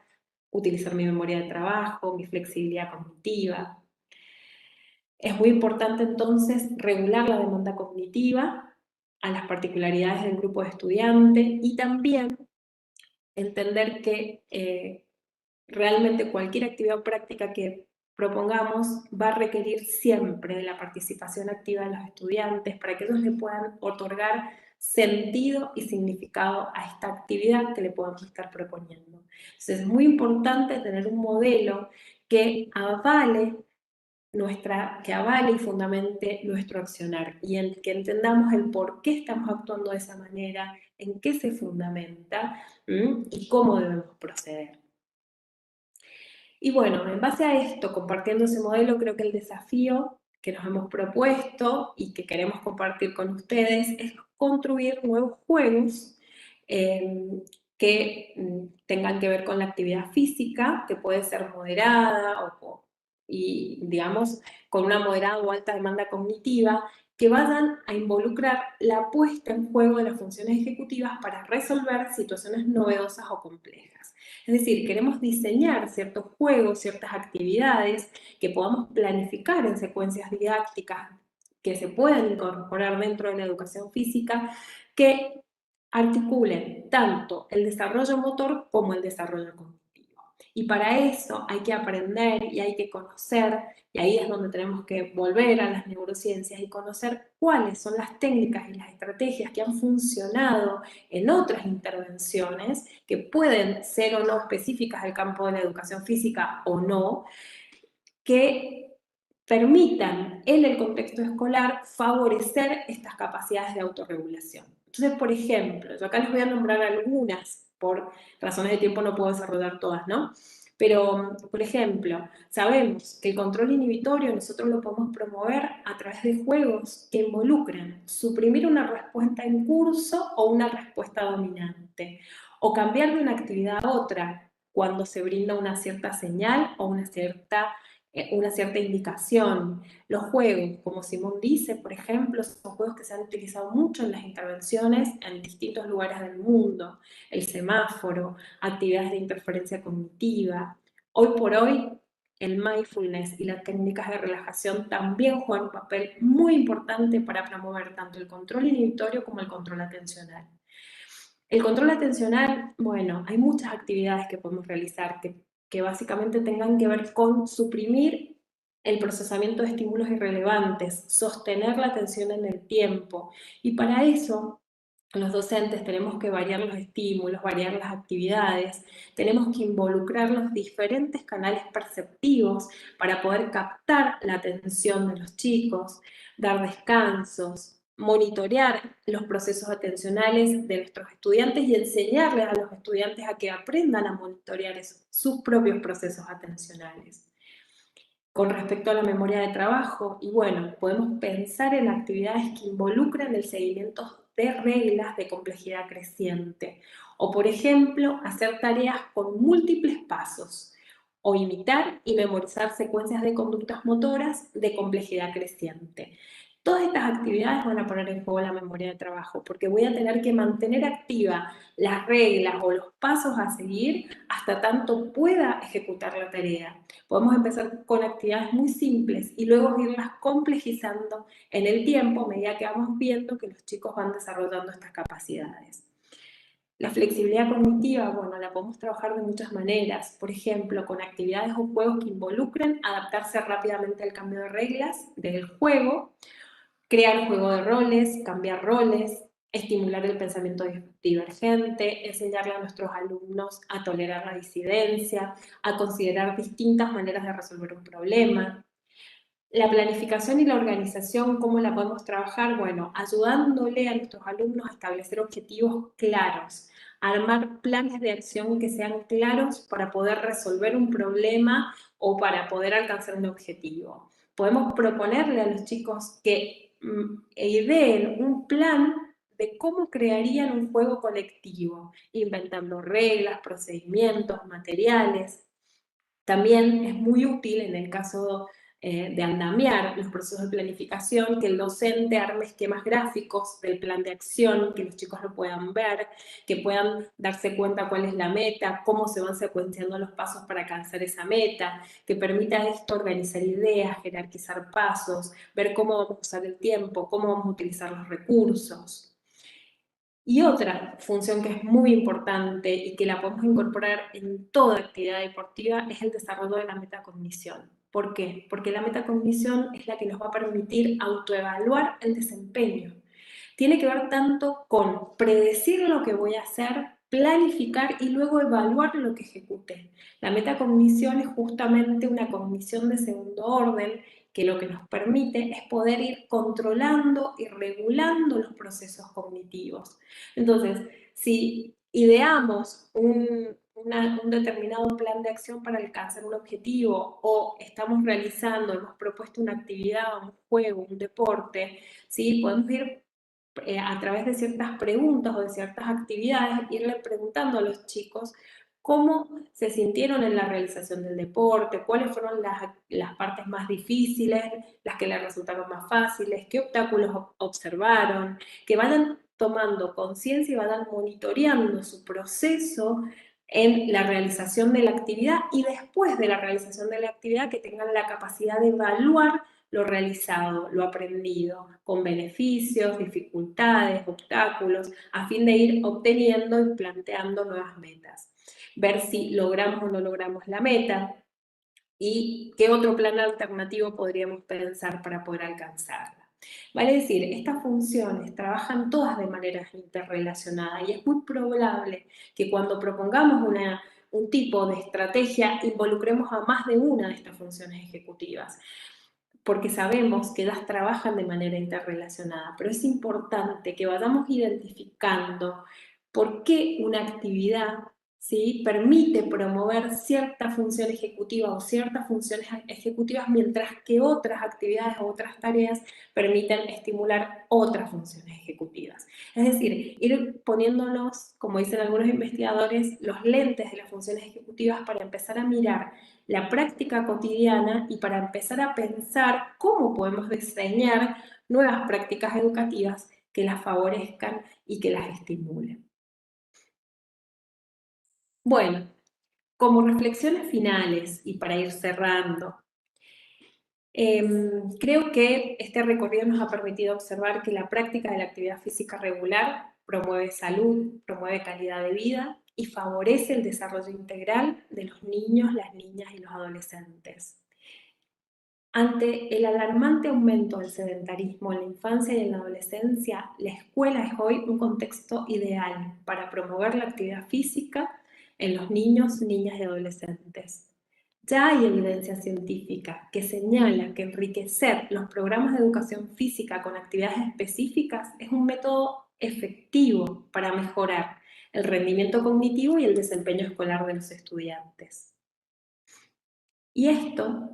utilizar mi memoria de trabajo, mi flexibilidad cognitiva. Es muy importante entonces regular la demanda cognitiva a las particularidades del grupo de estudiantes y también entender que realmente cualquier actividad práctica que propongamos va a requerir siempre de la participación activa de los estudiantes para que ellos le puedan otorgar sentido y significado a esta actividad que le podemos estar proponiendo. Entonces es muy importante tener un modelo que avale y fundamente nuestro accionar y en que entendamos el por qué estamos actuando de esa manera, en qué se fundamenta y cómo debemos proceder. Y bueno, en base a esto, compartiendo ese modelo, creo que el desafío que nos hemos propuesto y que queremos compartir con ustedes es construir nuevos juegos que tengan que ver con la actividad física, que puede ser moderada y digamos con una moderada o alta demanda cognitiva, que vayan a involucrar la puesta en juego de las funciones ejecutivas para resolver situaciones novedosas o complejas. Es decir, queremos diseñar ciertos juegos, ciertas actividades que podamos planificar en secuencias didácticas que se puedan incorporar dentro de la educación física, que articulen tanto el desarrollo motor como el desarrollo cognitivo. Y para eso hay que aprender y hay que conocer, y ahí es donde tenemos que volver a las neurociencias y conocer cuáles son las técnicas y las estrategias que han funcionado en otras intervenciones, que pueden ser o no específicas del campo de la educación física o no, que permitan en el contexto escolar favorecer estas capacidades de autorregulación. Entonces, por ejemplo, yo acá les voy a nombrar algunas, por razones de tiempo no puedo desarrollar todas, ¿no? Pero, por ejemplo, sabemos que el control inhibitorio nosotros lo podemos promover a través de juegos que involucran suprimir una respuesta en curso o una respuesta dominante, o cambiar de una actividad a otra cuando se brinda una cierta señal o una cierta indicación. Los juegos, como Simón dice, por ejemplo, son juegos que se han utilizado mucho en las intervenciones en distintos lugares del mundo. El semáforo, actividades de interferencia cognitiva. Hoy por hoy, el mindfulness y las técnicas de relajación también juegan un papel muy importante para promover tanto el control inhibitorio como el control atencional. El control atencional, bueno, hay muchas actividades que podemos realizar que básicamente tengan que ver con suprimir el procesamiento de estímulos irrelevantes, sostener la atención en el tiempo. Y para eso, los docentes tenemos que variar los estímulos, variar las actividades, tenemos que involucrar los diferentes canales perceptivos para poder captar la atención de los chicos, dar descansos, monitorear los procesos atencionales de nuestros estudiantes y enseñarles a los estudiantes a que aprendan a monitorear sus propios procesos atencionales. Con respecto a la memoria de trabajo, y bueno, podemos pensar en actividades que involucran el seguimiento de reglas de complejidad creciente, o por ejemplo, hacer tareas con múltiples pasos, o imitar y memorizar secuencias de conductas motoras de complejidad creciente. Todas estas actividades van a poner en juego la memoria de trabajo, porque voy a tener que mantener activa las reglas o los pasos a seguir hasta tanto pueda ejecutar la tarea. Podemos empezar con actividades muy simples y luego irlas complejizando en el tiempo a medida que vamos viendo que los chicos van desarrollando estas capacidades. La flexibilidad cognitiva, bueno, la podemos trabajar de muchas maneras, por ejemplo, con actividades o juegos que involucren adaptarse rápidamente al cambio de reglas del juego, crear juego de roles, cambiar roles, estimular el pensamiento divergente, enseñarle a nuestros alumnos a tolerar la disidencia, a considerar distintas maneras de resolver un problema. La planificación y la organización, ¿cómo la podemos trabajar? Bueno, ayudándole a nuestros alumnos a establecer objetivos claros, a armar planes de acción que sean claros para poder resolver un problema o para poder alcanzar un objetivo. Podemos proponerle a los chicos que ideen un plan de cómo crearían un juego colectivo, inventando reglas, procedimientos, materiales. También es muy útil en el caso de andamiar los procesos de planificación, que el docente arme esquemas gráficos del plan de acción, que los chicos lo puedan ver, que puedan darse cuenta cuál es la meta, cómo se van secuenciando los pasos para alcanzar esa meta, que permita esto organizar ideas, jerarquizar pasos, ver cómo vamos a usar el tiempo, cómo vamos a utilizar los recursos. Y otra función que es muy importante y que la podemos incorporar en toda actividad deportiva es el desarrollo de la metacognición. ¿Por qué? Porque la metacognición es la que nos va a permitir autoevaluar el desempeño. Tiene que ver tanto con predecir lo que voy a hacer, planificar y luego evaluar lo que ejecute. La metacognición es justamente una cognición de segundo orden que lo que nos permite es poder ir controlando y regulando los procesos cognitivos. Entonces, si ideamos un determinado plan de acción para alcanzar un objetivo o estamos realizando, hemos propuesto una actividad, un juego, un deporte, ¿sí? Podemos ir a través de ciertas preguntas o de ciertas actividades, irle preguntando a los chicos cómo se sintieron en la realización del deporte, cuáles fueron las partes más difíciles, las que les resultaron más fáciles, qué obstáculos observaron, que vayan tomando conciencia y vayan monitoreando su proceso en la realización de la actividad y después de la realización de la actividad que tengan la capacidad de evaluar lo realizado, lo aprendido, con beneficios, dificultades, obstáculos, a fin de ir obteniendo y planteando nuevas metas. Ver si logramos o no logramos la meta y qué otro plan alternativo podríamos pensar para poder alcanzarla. Vale decir, estas funciones trabajan todas de manera interrelacionada y es muy probable que cuando propongamos un tipo de estrategia involucremos a más de una de estas funciones ejecutivas, porque sabemos que ellas trabajan de manera interrelacionada, pero es importante que vayamos identificando por qué una actividad, ¿sí?, permite promover cierta función ejecutiva o ciertas funciones ejecutivas, mientras que otras actividades o otras tareas permiten estimular otras funciones ejecutivas. Es decir, ir poniéndonos, como dicen algunos investigadores, los lentes de las funciones ejecutivas para empezar a mirar la práctica cotidiana y para empezar a pensar cómo podemos diseñar nuevas prácticas educativas que las favorezcan y que las estimulen. Bueno, como reflexiones finales y para ir cerrando, creo que este recorrido nos ha permitido observar que la práctica de la actividad física regular promueve salud, promueve calidad de vida y favorece el desarrollo integral de los niños, las niñas y los adolescentes. Ante el alarmante aumento del sedentarismo en la infancia y en la adolescencia, la escuela es hoy un contexto ideal para promover la actividad física en los niños, niñas y adolescentes. Ya hay evidencia científica que señala que enriquecer los programas de educación física con actividades específicas es un método efectivo para mejorar el rendimiento cognitivo y el desempeño escolar de los estudiantes. Y esto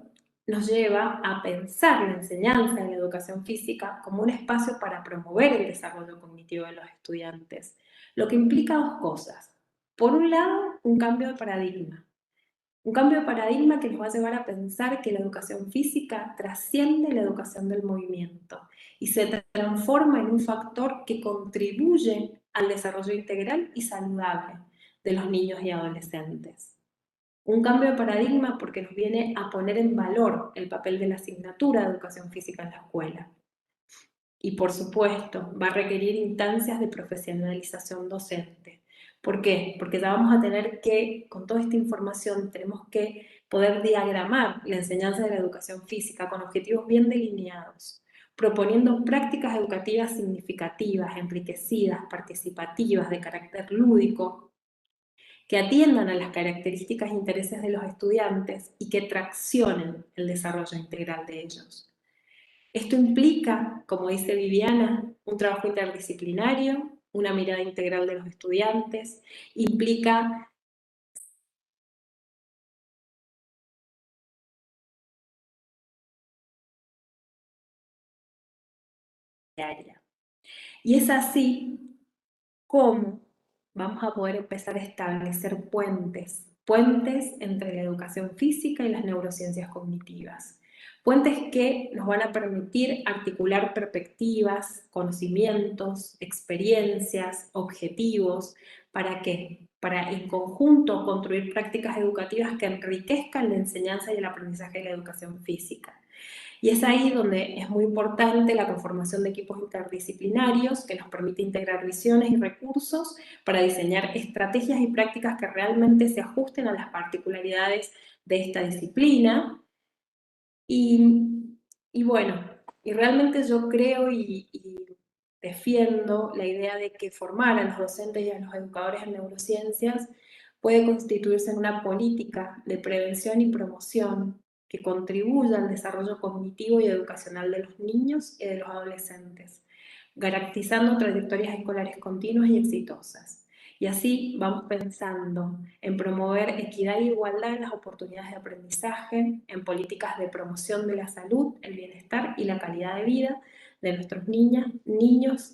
nos lleva a pensar la enseñanza de la educación física como un espacio para promover el desarrollo cognitivo de los estudiantes, lo que implica dos cosas. Por un lado, un cambio de paradigma. Un cambio de paradigma que nos va a llevar a pensar que la educación física trasciende la educación del movimiento y se transforma en un factor que contribuye al desarrollo integral y saludable de los niños y adolescentes. Un cambio de paradigma porque nos viene a poner en valor el papel de la asignatura de educación física en la escuela. Y por supuesto, va a requerir instancias de profesionalización docente. ¿Por qué? Porque ya vamos a tener que, con toda esta información, tenemos que poder diagramar la enseñanza de la educación física con objetivos bien delineados, proponiendo prácticas educativas significativas, enriquecidas, participativas, de carácter lúdico, que atiendan a las características e intereses de los estudiantes y que traccionen el desarrollo integral de ellos. Esto implica, como dice Viviana, un trabajo interdisciplinario, una mirada integral de los estudiantes, implica diaria. Y es así como vamos a poder empezar a establecer puentes entre la educación física y las neurociencias cognitivas. Puentes que nos van a permitir articular perspectivas, conocimientos, experiencias, objetivos. ¿Para qué? Para en conjunto construir prácticas educativas que enriquezcan la enseñanza y el aprendizaje de la educación física. Y es ahí donde es muy importante la conformación de equipos interdisciplinarios que nos permite integrar visiones y recursos para diseñar estrategias y prácticas que realmente se ajusten a las particularidades de esta disciplina Y, y bueno, y realmente yo creo y defiendo la idea de que formar a los docentes y a los educadores en neurociencias puede constituirse en una política de prevención y promoción que contribuya al desarrollo cognitivo y educacional de los niños y de los adolescentes, garantizando trayectorias escolares continuas y exitosas. Y así vamos pensando en promover equidad e igualdad en las oportunidades de aprendizaje, en políticas de promoción de la salud, el bienestar y la calidad de vida de nuestros niños, niñas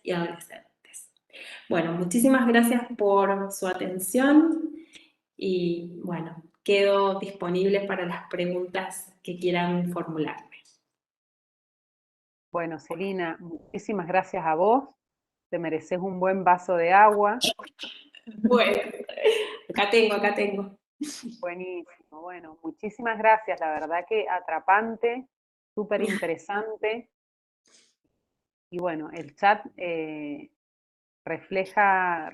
y adolescentes. Bueno, muchísimas gracias por su atención y bueno, quedo disponible para las preguntas que quieran formularme. Bueno, Celina, muchísimas gracias a vos. Te mereces un buen vaso de agua. Bueno, acá tengo. Buenísimo, bueno, muchísimas gracias. La verdad que atrapante, súper interesante. Y bueno, el chat refleja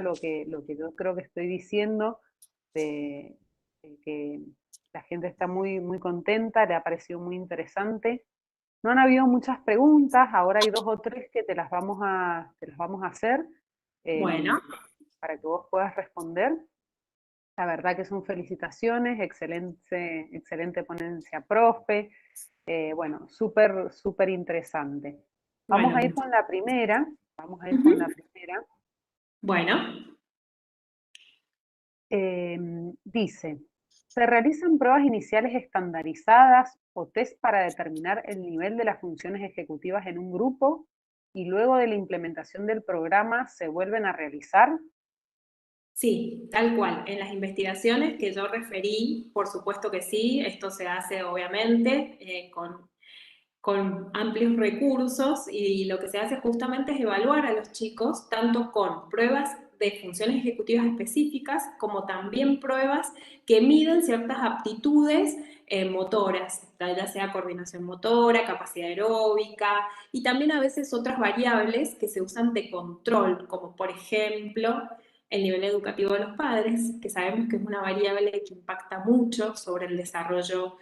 lo que yo creo que estoy diciendo, de que la gente está muy contenta, le ha parecido muy interesante. No han habido muchas preguntas, ahora hay 2 o 3 que te las vamos a hacer Bueno, para que vos puedas responder. La verdad que son felicitaciones, excelente ponencia, profe. Bueno, súper interesante. Vamos bueno, a ir con la primera. Vamos a ir con la primera. bueno. Dice, ¿se realizan pruebas iniciales estandarizadas o test para determinar el nivel de las funciones ejecutivas en un grupo y luego de la implementación del programa se vuelven a realizar? Sí, tal cual. En las investigaciones que yo referí, por supuesto que sí, esto se hace obviamente con amplios recursos y lo que se hace justamente es evaluar a los chicos tanto con pruebas de funciones ejecutivas específicas como también pruebas que miden ciertas aptitudes motoras, ya sea coordinación motora, capacidad aeróbica y también a veces otras variables que se usan de control, como por ejemplo el nivel educativo de los padres, que sabemos que es una variable que impacta mucho sobre el desarrollo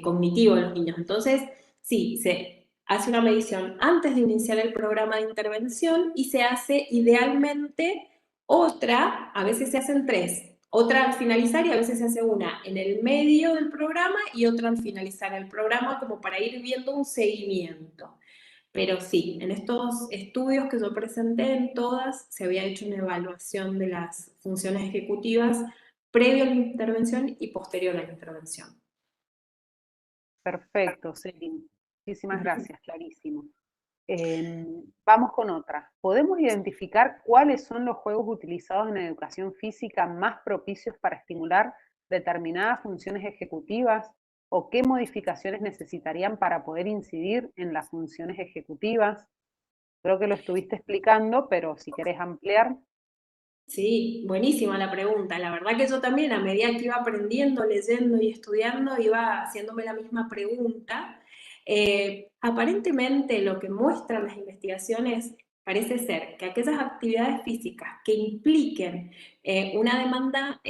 cognitivo de los niños. Entonces, sí, se hace una medición antes de iniciar el programa de intervención y se hace idealmente otra, a veces se hacen 3, otra al finalizar y a veces se hace una en el medio del programa y otra al finalizar el programa como para ir viendo un seguimiento. Pero sí, en estos estudios que yo presenté, en todas, se había hecho una evaluación de las funciones ejecutivas previo a la intervención y posterior a la intervención. Perfecto, Celín. Muchísimas gracias, clarísimo. Vamos con otra. ¿Podemos identificar cuáles son los juegos utilizados en educación física más propicios para estimular determinadas funciones ejecutivas? ¿O qué modificaciones necesitarían para poder incidir en las funciones ejecutivas? Creo que lo estuviste explicando, pero si querés ampliar. Sí, buenísima la pregunta. La verdad que yo también, a medida que iba aprendiendo, leyendo y estudiando, iba haciéndome la misma pregunta. Aparentemente, lo que muestran las investigaciones parece ser que aquellas actividades físicas que impliquen una demanda,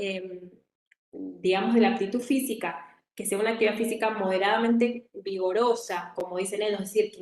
digamos, de la aptitud física, que sea una actividad física moderadamente vigorosa, como dicen ellos, es decir,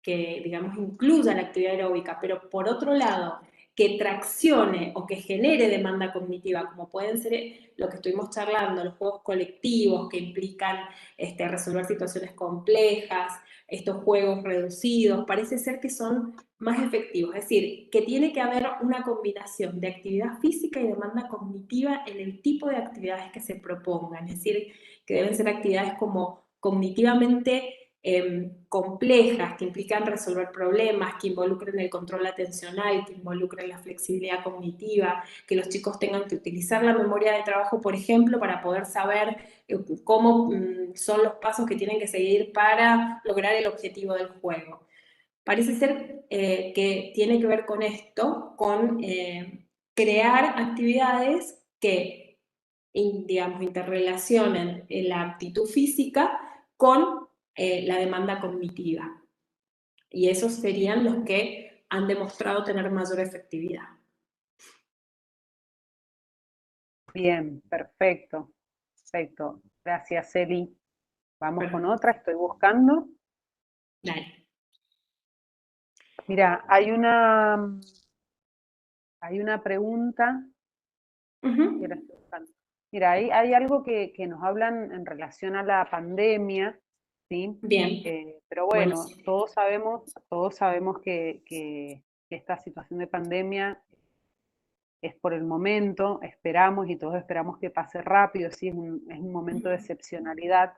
que digamos, incluya la actividad aeróbica, pero por otro lado, que traccione o que genere demanda cognitiva, como pueden ser lo que estuvimos charlando, los juegos colectivos que implican resolver situaciones complejas, estos juegos reducidos, parece ser que son más efectivos. Es decir, que tiene que haber una combinación de actividad física y demanda cognitiva en el tipo de actividades que se propongan. Es decir, que deben ser actividades como cognitivamente complejas, que implican resolver problemas, que involucren el control atencional, que involucren la flexibilidad cognitiva, que los chicos tengan que utilizar la memoria de trabajo, por ejemplo, para poder saber cómo son los pasos que tienen que seguir para lograr el objetivo del juego. Parece ser que tiene que ver con esto, con crear actividades que, digamos, interrelacionen la aptitud física con la demanda cognitiva. Y esos serían los que han demostrado tener mayor efectividad. Bien, perfecto. Perfecto. Gracias, Celi. Vamos con Perfecto. otra, estoy buscando. Dale. Mira, hay una pregunta que la Ujú. estoy buscando. Mira, hay algo que nos hablan en relación a la pandemia, ¿sí? Bien, Pero bueno, buenísimo. todos sabemos que esta situación de pandemia es por el momento, esperamos y todos esperamos que pase rápido, sí, es un momento de excepcionalidad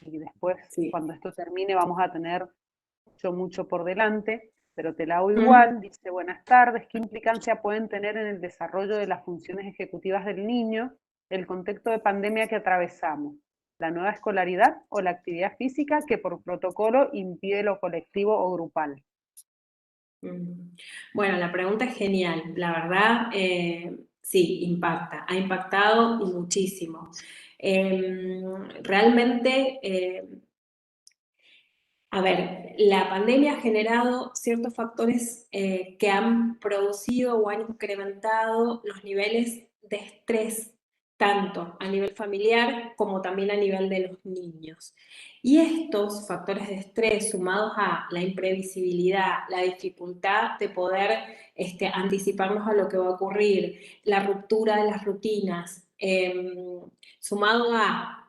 y después, Sí. cuando esto termine, vamos a tener mucho por delante, pero te la hago Mm. igual. Dice, buenas tardes, ¿qué implicancia pueden tener en el desarrollo de las funciones ejecutivas del niño el contexto de pandemia que atravesamos? ¿La nueva escolaridad o la actividad física que por protocolo impide lo colectivo o grupal? Bueno, la pregunta es genial. La verdad, sí, impacta. Ha impactado y muchísimo. Realmente, a ver, la pandemia ha generado ciertos factores que han producido o han incrementado los niveles de estrés, tanto a nivel familiar como también a nivel de los niños. Y estos factores de estrés, sumados a la imprevisibilidad, la dificultad de poder anticiparnos a lo que va a ocurrir, la ruptura de las rutinas, sumado a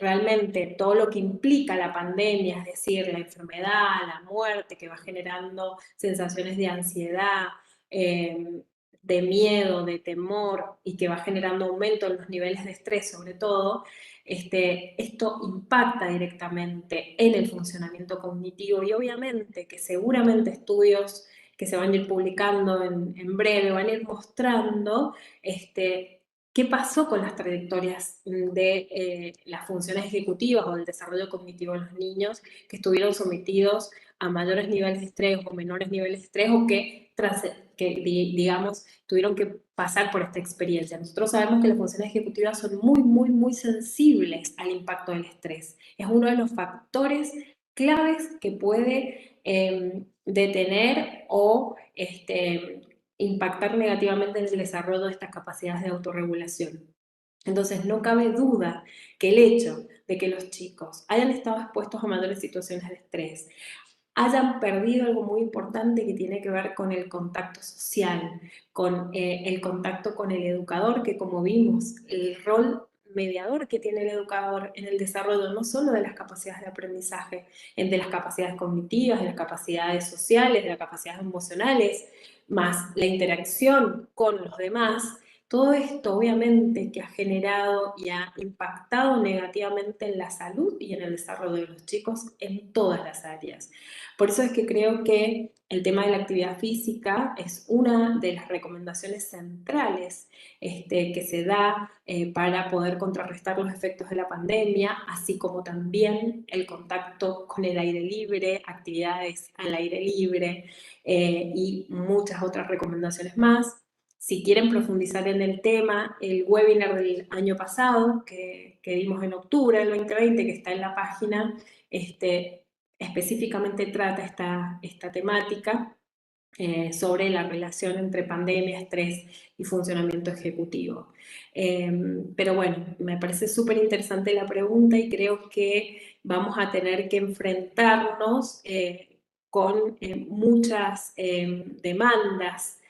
realmente todo lo que implica la pandemia, es decir, la enfermedad, la muerte, que va generando sensaciones de ansiedad, de miedo, de temor y que va generando aumento en los niveles de estrés sobre todo, esto impacta directamente en el funcionamiento cognitivo y obviamente que seguramente estudios que se van a ir publicando en breve van a ir mostrando qué pasó con las trayectorias de las funciones ejecutivas o del desarrollo cognitivo de los niños que estuvieron sometidos a mayores niveles de estrés o menores niveles de estrés o digamos, tuvieron que pasar por esta experiencia. Nosotros sabemos que las funciones ejecutivas son muy, muy, muy sensibles al impacto del estrés. Es uno de los factores claves que puede detener o impactar negativamente en el desarrollo de estas capacidades de autorregulación. Entonces, no cabe duda que el hecho de que los chicos hayan estado expuestos a mayores situaciones de estrés, hayan perdido algo muy importante que tiene que ver con el contacto social, con el contacto con el educador, que como vimos, el rol mediador que tiene el educador en el desarrollo no solo de las capacidades de aprendizaje, de las capacidades cognitivas, de las capacidades sociales, de las capacidades emocionales, más la interacción con los demás, todo esto obviamente que ha generado y ha impactado negativamente en la salud y en el desarrollo de los chicos en todas las áreas. Por eso es que creo que el tema de la actividad física es una de las recomendaciones centrales que se da para poder contrarrestar los efectos de la pandemia, así como también el contacto con el aire libre, actividades al aire libre y muchas otras recomendaciones más. Si quieren profundizar en el tema, el webinar del año pasado que dimos en octubre del 2020, que está en la página, específicamente trata esta temática sobre la relación entre pandemia, estrés y funcionamiento ejecutivo. Pero bueno, me parece súper interesante la pregunta y creo que vamos a tener que enfrentarnos con muchas demandas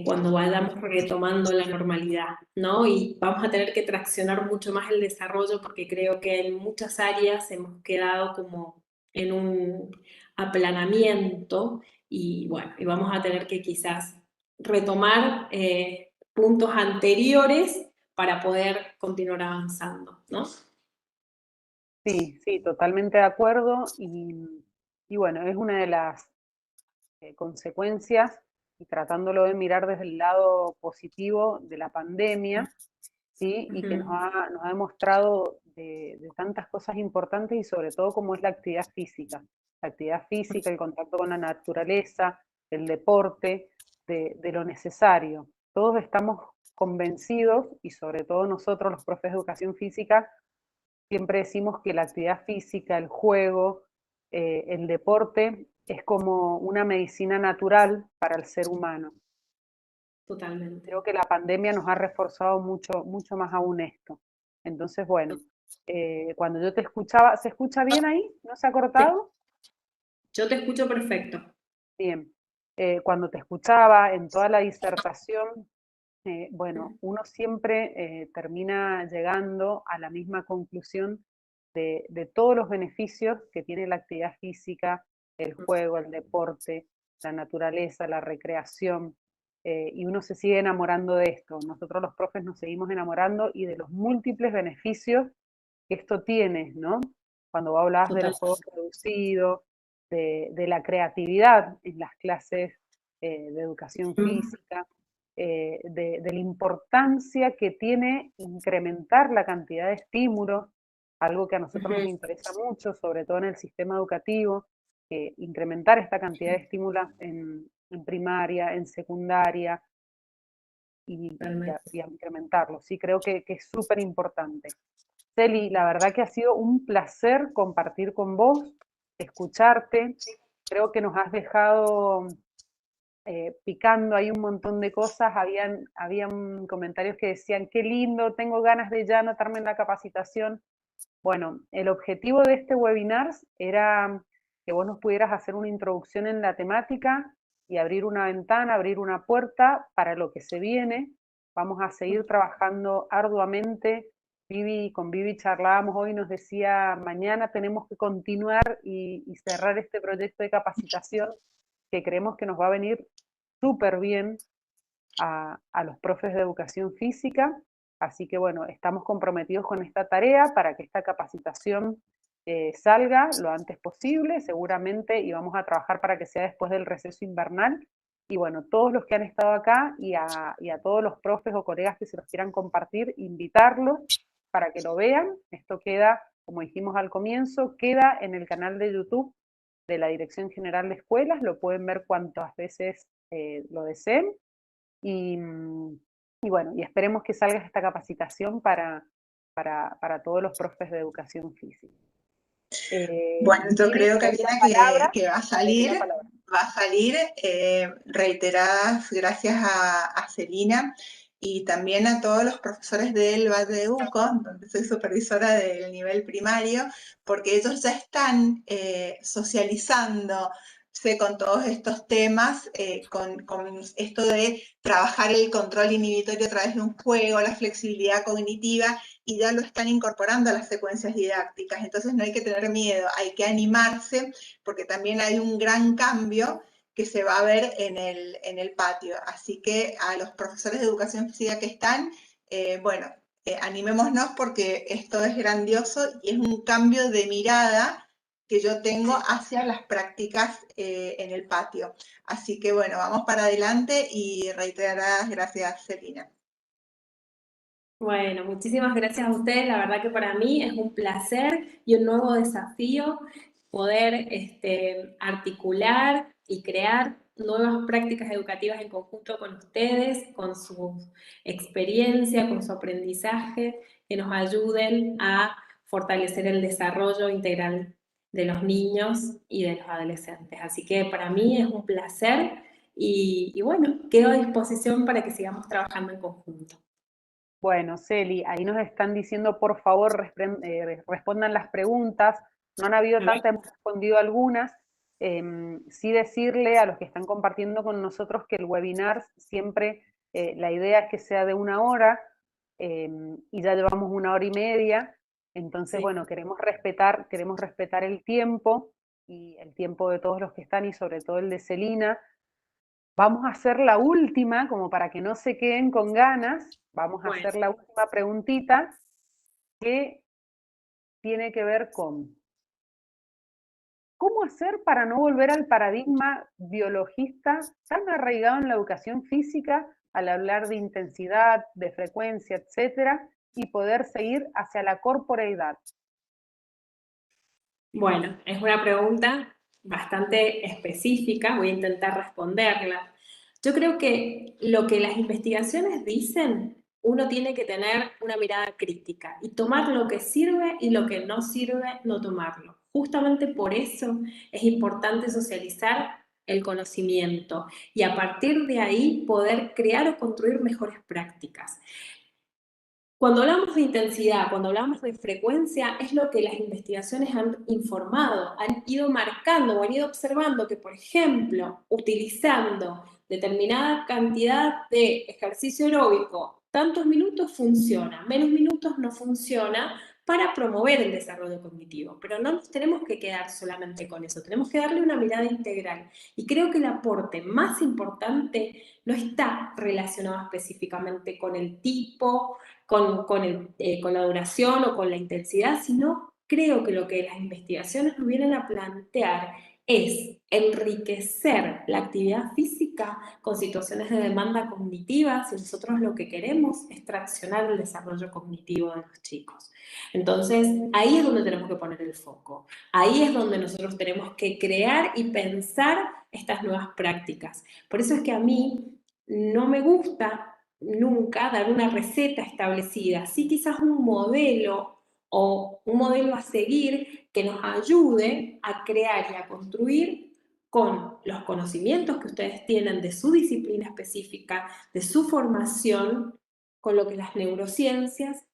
cuando vayamos retomando la normalidad, ¿no? Y vamos a tener que traccionar mucho más el desarrollo porque creo que en muchas áreas hemos quedado como en un aplanamiento y bueno, y vamos a tener que quizás retomar puntos anteriores para poder continuar avanzando, ¿no? Sí, sí, totalmente de acuerdo. Y bueno, es una de las consecuencias, y tratándolo de mirar desde el lado positivo de la pandemia, ¿sí? Y que nos Ujú. ha demostrado de tantas cosas importantes y sobre todo como es la actividad física. La actividad física, el contacto con la naturaleza, el deporte, de lo necesario. Todos estamos convencidos, y sobre todo nosotros los profes de educación física, siempre decimos que la actividad física, el juego, el deporte es como una medicina natural para el ser humano. Totalmente. Creo que la pandemia nos ha reforzado mucho más aún esto. Entonces, bueno, Cuando yo te escuchaba, ¿se escucha bien ahí? ¿No se ha Sí, cortado? yo te escucho perfecto. Bien. Cuando te escuchaba en toda la disertación, bueno, uno siempre termina llegando a la misma conclusión de todos los beneficios que tiene la actividad física, el juego, el deporte, la naturaleza, la recreación, y uno se sigue enamorando de esto. Nosotros los profes nos seguimos enamorando y de los múltiples beneficios que esto tiene, ¿no? Cuando vos hablabas del Total. juego reducido, de la creatividad en las clases de educación física, de la importancia que tiene incrementar la cantidad de estímulos, algo que a nosotros nos interesa mucho, sobre todo en el sistema educativo, incrementar esta cantidad de estímulos en primaria, en secundaria, y a incrementarlo. Sí, creo que es súper importante. Celi, la verdad que ha sido un placer compartir con vos, escucharte. Creo que nos has dejado picando ahí un montón de cosas. Habían comentarios que decían, qué lindo, tengo ganas de ya anotarme en la capacitación. Bueno, el objetivo de este webinar era que vos nos pudieras hacer una introducción en la temática y abrir una ventana, abrir una puerta para lo que se viene. Vamos a seguir trabajando arduamente. Con Vivi charlábamos hoy, nos decía, mañana tenemos que continuar y cerrar este proyecto de capacitación que creemos que nos va a venir súper bien a los profes de educación física. Así que bueno, estamos comprometidos con esta tarea para que esta capacitación salga lo antes posible, seguramente, y vamos a trabajar para que sea después del receso invernal. Y bueno, todos los que han estado acá y a todos los profes o colegas que se los quieran compartir, invitarlos para que lo vean. Esto queda, como dijimos al comienzo, queda en el canal de YouTube de la Dirección General de Escuelas, lo pueden ver cuantas veces lo deseen. Y, y bueno, y esperemos que salga esta capacitación para todos los profes de educación física. Bueno, yo Vivi, creo, te doy Karina, la palabra. que va a Te doy la salir, palabra. reiteradas gracias a Celina y también a todos los profesores del BAD de UCO, donde soy supervisora del nivel primario, porque ellos ya están socializándose con todos estos temas, con esto de trabajar el control inhibitorio a través de un juego, la flexibilidad cognitiva, y ya lo están incorporando a las secuencias didácticas. Entonces no hay que tener miedo, hay que animarse, porque también hay un gran cambio que se va a ver en el patio. Así que a los profesores de educación física que están, animémonos porque esto es grandioso y es un cambio de mirada que yo tengo hacia las prácticas en el patio. Así que bueno, vamos para adelante y reiteradas gracias, Celina. Bueno, muchísimas gracias a ustedes. La verdad que para mí es un placer y un nuevo desafío poder articular y crear nuevas prácticas educativas en conjunto con ustedes, con su experiencia, con su aprendizaje, que nos ayuden a fortalecer el desarrollo integral de los niños y de los adolescentes. Así que para mí es un placer y bueno, quedo a disposición para que sigamos trabajando en conjunto. Bueno, Celi, ahí nos están diciendo, por favor, respondan las preguntas. No han habido tantas, hemos respondido algunas. Sí decirle a los que están compartiendo con nosotros que el webinar siempre, la idea es que sea de 1 hora, y ya llevamos 1 hora y media. Entonces, Sí. bueno, queremos respetar el tiempo, y el tiempo de todos los que están, y sobre todo el de Celina. Vamos a hacer la última, como para que no se queden con ganas. Vamos a Bueno. hacer la última preguntita, que tiene que ver con ¿cómo hacer para no volver al paradigma biologista tan arraigado en la educación física al hablar de intensidad, de frecuencia, etcétera, y poder seguir hacia la corporeidad? Bueno, es una pregunta bastante específica, voy a intentar responderla. Yo creo que lo que las investigaciones dicen, uno tiene que tener una mirada crítica y tomar lo que sirve y lo que no sirve, no tomarlo. Justamente por eso es importante socializar el conocimiento y a partir de ahí poder crear o construir mejores prácticas. Cuando hablamos de intensidad, cuando hablamos de frecuencia, es lo que las investigaciones han informado, han ido marcando o han ido observando que, por ejemplo, utilizando determinada cantidad de ejercicio aeróbico, tantos minutos funciona, menos minutos no funciona para promover el desarrollo cognitivo. Pero no nos tenemos que quedar solamente con eso, tenemos que darle una mirada integral. Y creo que el aporte más importante no está relacionado específicamente con el tipo, con la duración o con la intensidad, sino creo que lo que las investigaciones nos vienen a plantear es enriquecer la actividad física con situaciones de demanda cognitiva si nosotros lo que queremos es traccionar el desarrollo cognitivo de los chicos. Entonces, ahí es donde tenemos que poner el foco. Ahí es donde nosotros tenemos que crear y pensar estas nuevas prácticas. Por eso es que a mí no me gusta nunca dar una receta establecida, sí quizás un modelo o un modelo a seguir que nos ayude a crear y a construir con los conocimientos que ustedes tienen de su disciplina específica, de su formación, con lo que las neurociencias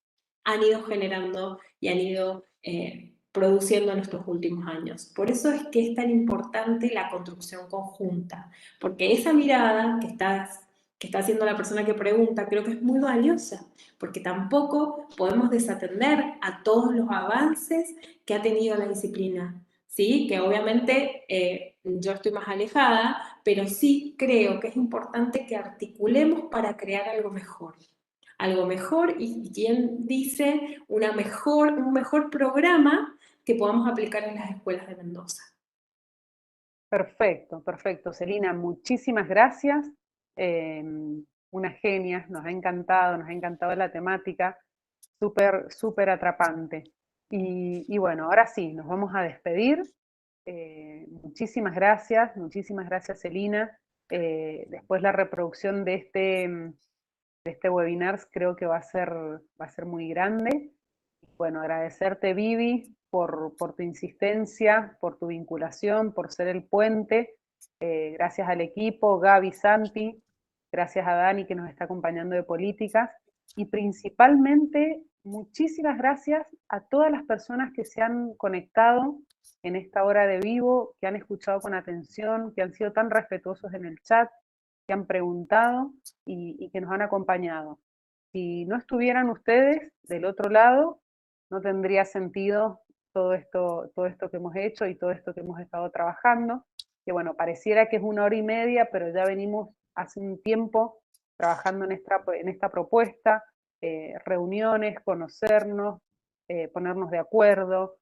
han ido generando y han ido produciendo en estos últimos años. Por eso es que es tan importante la construcción conjunta, porque esa mirada que está haciendo la persona que pregunta, creo que es muy valiosa, porque tampoco podemos desatender a todos los avances que ha tenido la disciplina, ¿sí? Que obviamente yo estoy más alejada, pero sí creo que es importante que articulemos para crear algo mejor y quien dice un mejor programa que podamos aplicar en las escuelas de Mendoza. Perfecto, perfecto. Celina, muchísimas gracias. Una genia, nos ha encantado la temática, súper, súper atrapante. Y bueno, ahora sí, nos vamos a despedir. Muchísimas gracias, Celina. Después la reproducción de este webinar creo que va a ser muy grande. Bueno, agradecerte, Vivi, por tu insistencia, por tu vinculación, por ser el puente. Gracias al equipo, Gaby, Santi, gracias a Dani que nos está acompañando de políticas. Y principalmente, muchísimas gracias a todas las personas que se han conectado en esta hora de vivo, que han escuchado con atención, que han sido tan respetuosos en el chat, que han preguntado y que nos han acompañado. Si no estuvieran ustedes del otro lado, no tendría sentido todo esto que hemos hecho y todo esto que hemos estado trabajando, que bueno, pareciera que es 1 hora y media, pero ya venimos hace un tiempo trabajando en esta propuesta, reuniones, conocernos, ponernos de acuerdo,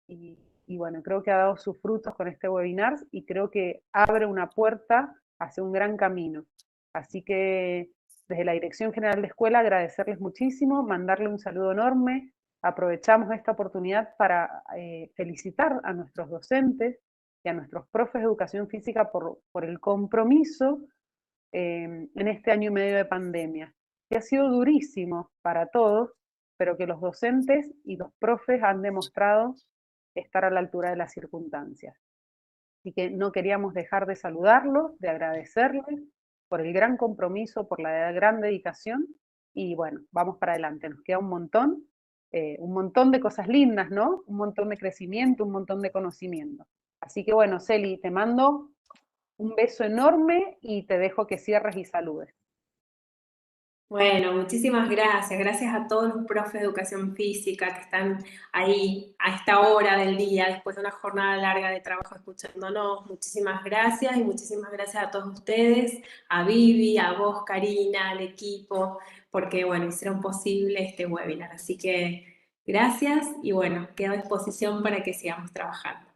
y bueno, creo que ha dado sus frutos con este webinar y creo que abre una puerta hacia un gran camino. Así que desde la Dirección General de Escuela agradecerles muchísimo, mandarle un saludo enorme. Aprovechamos esta oportunidad para felicitar a nuestros docentes y a nuestros profes de educación física por el compromiso en este 1 año y medio de pandemia, que ha sido durísimo para todos, pero que los docentes y los profes han demostrado estar a la altura de las circunstancias. Así que no queríamos dejar de saludarlos, de agradecerles por el gran compromiso, por la gran dedicación, y bueno, vamos para adelante, nos queda un montón de cosas lindas, ¿no? Un montón de crecimiento, un montón de conocimiento. Así que bueno, Celi, te mando un beso enorme y te dejo que cierres y saludes. Bueno, muchísimas gracias. Gracias a todos los profes de educación física que están ahí a esta hora del día, después de una jornada larga de trabajo escuchándonos. Muchísimas gracias y muchísimas gracias a todos ustedes, a Vivi, a vos, Karina, al equipo, porque bueno, hicieron posible este webinar. Así que gracias y bueno, quedo a disposición para que sigamos trabajando.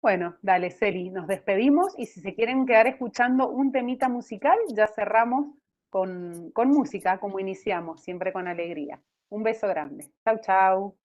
Bueno, dale, Celi, nos despedimos y si se quieren quedar escuchando un temita musical, ya cerramos con música, como iniciamos, siempre con alegría. Un beso grande. Chau, chau.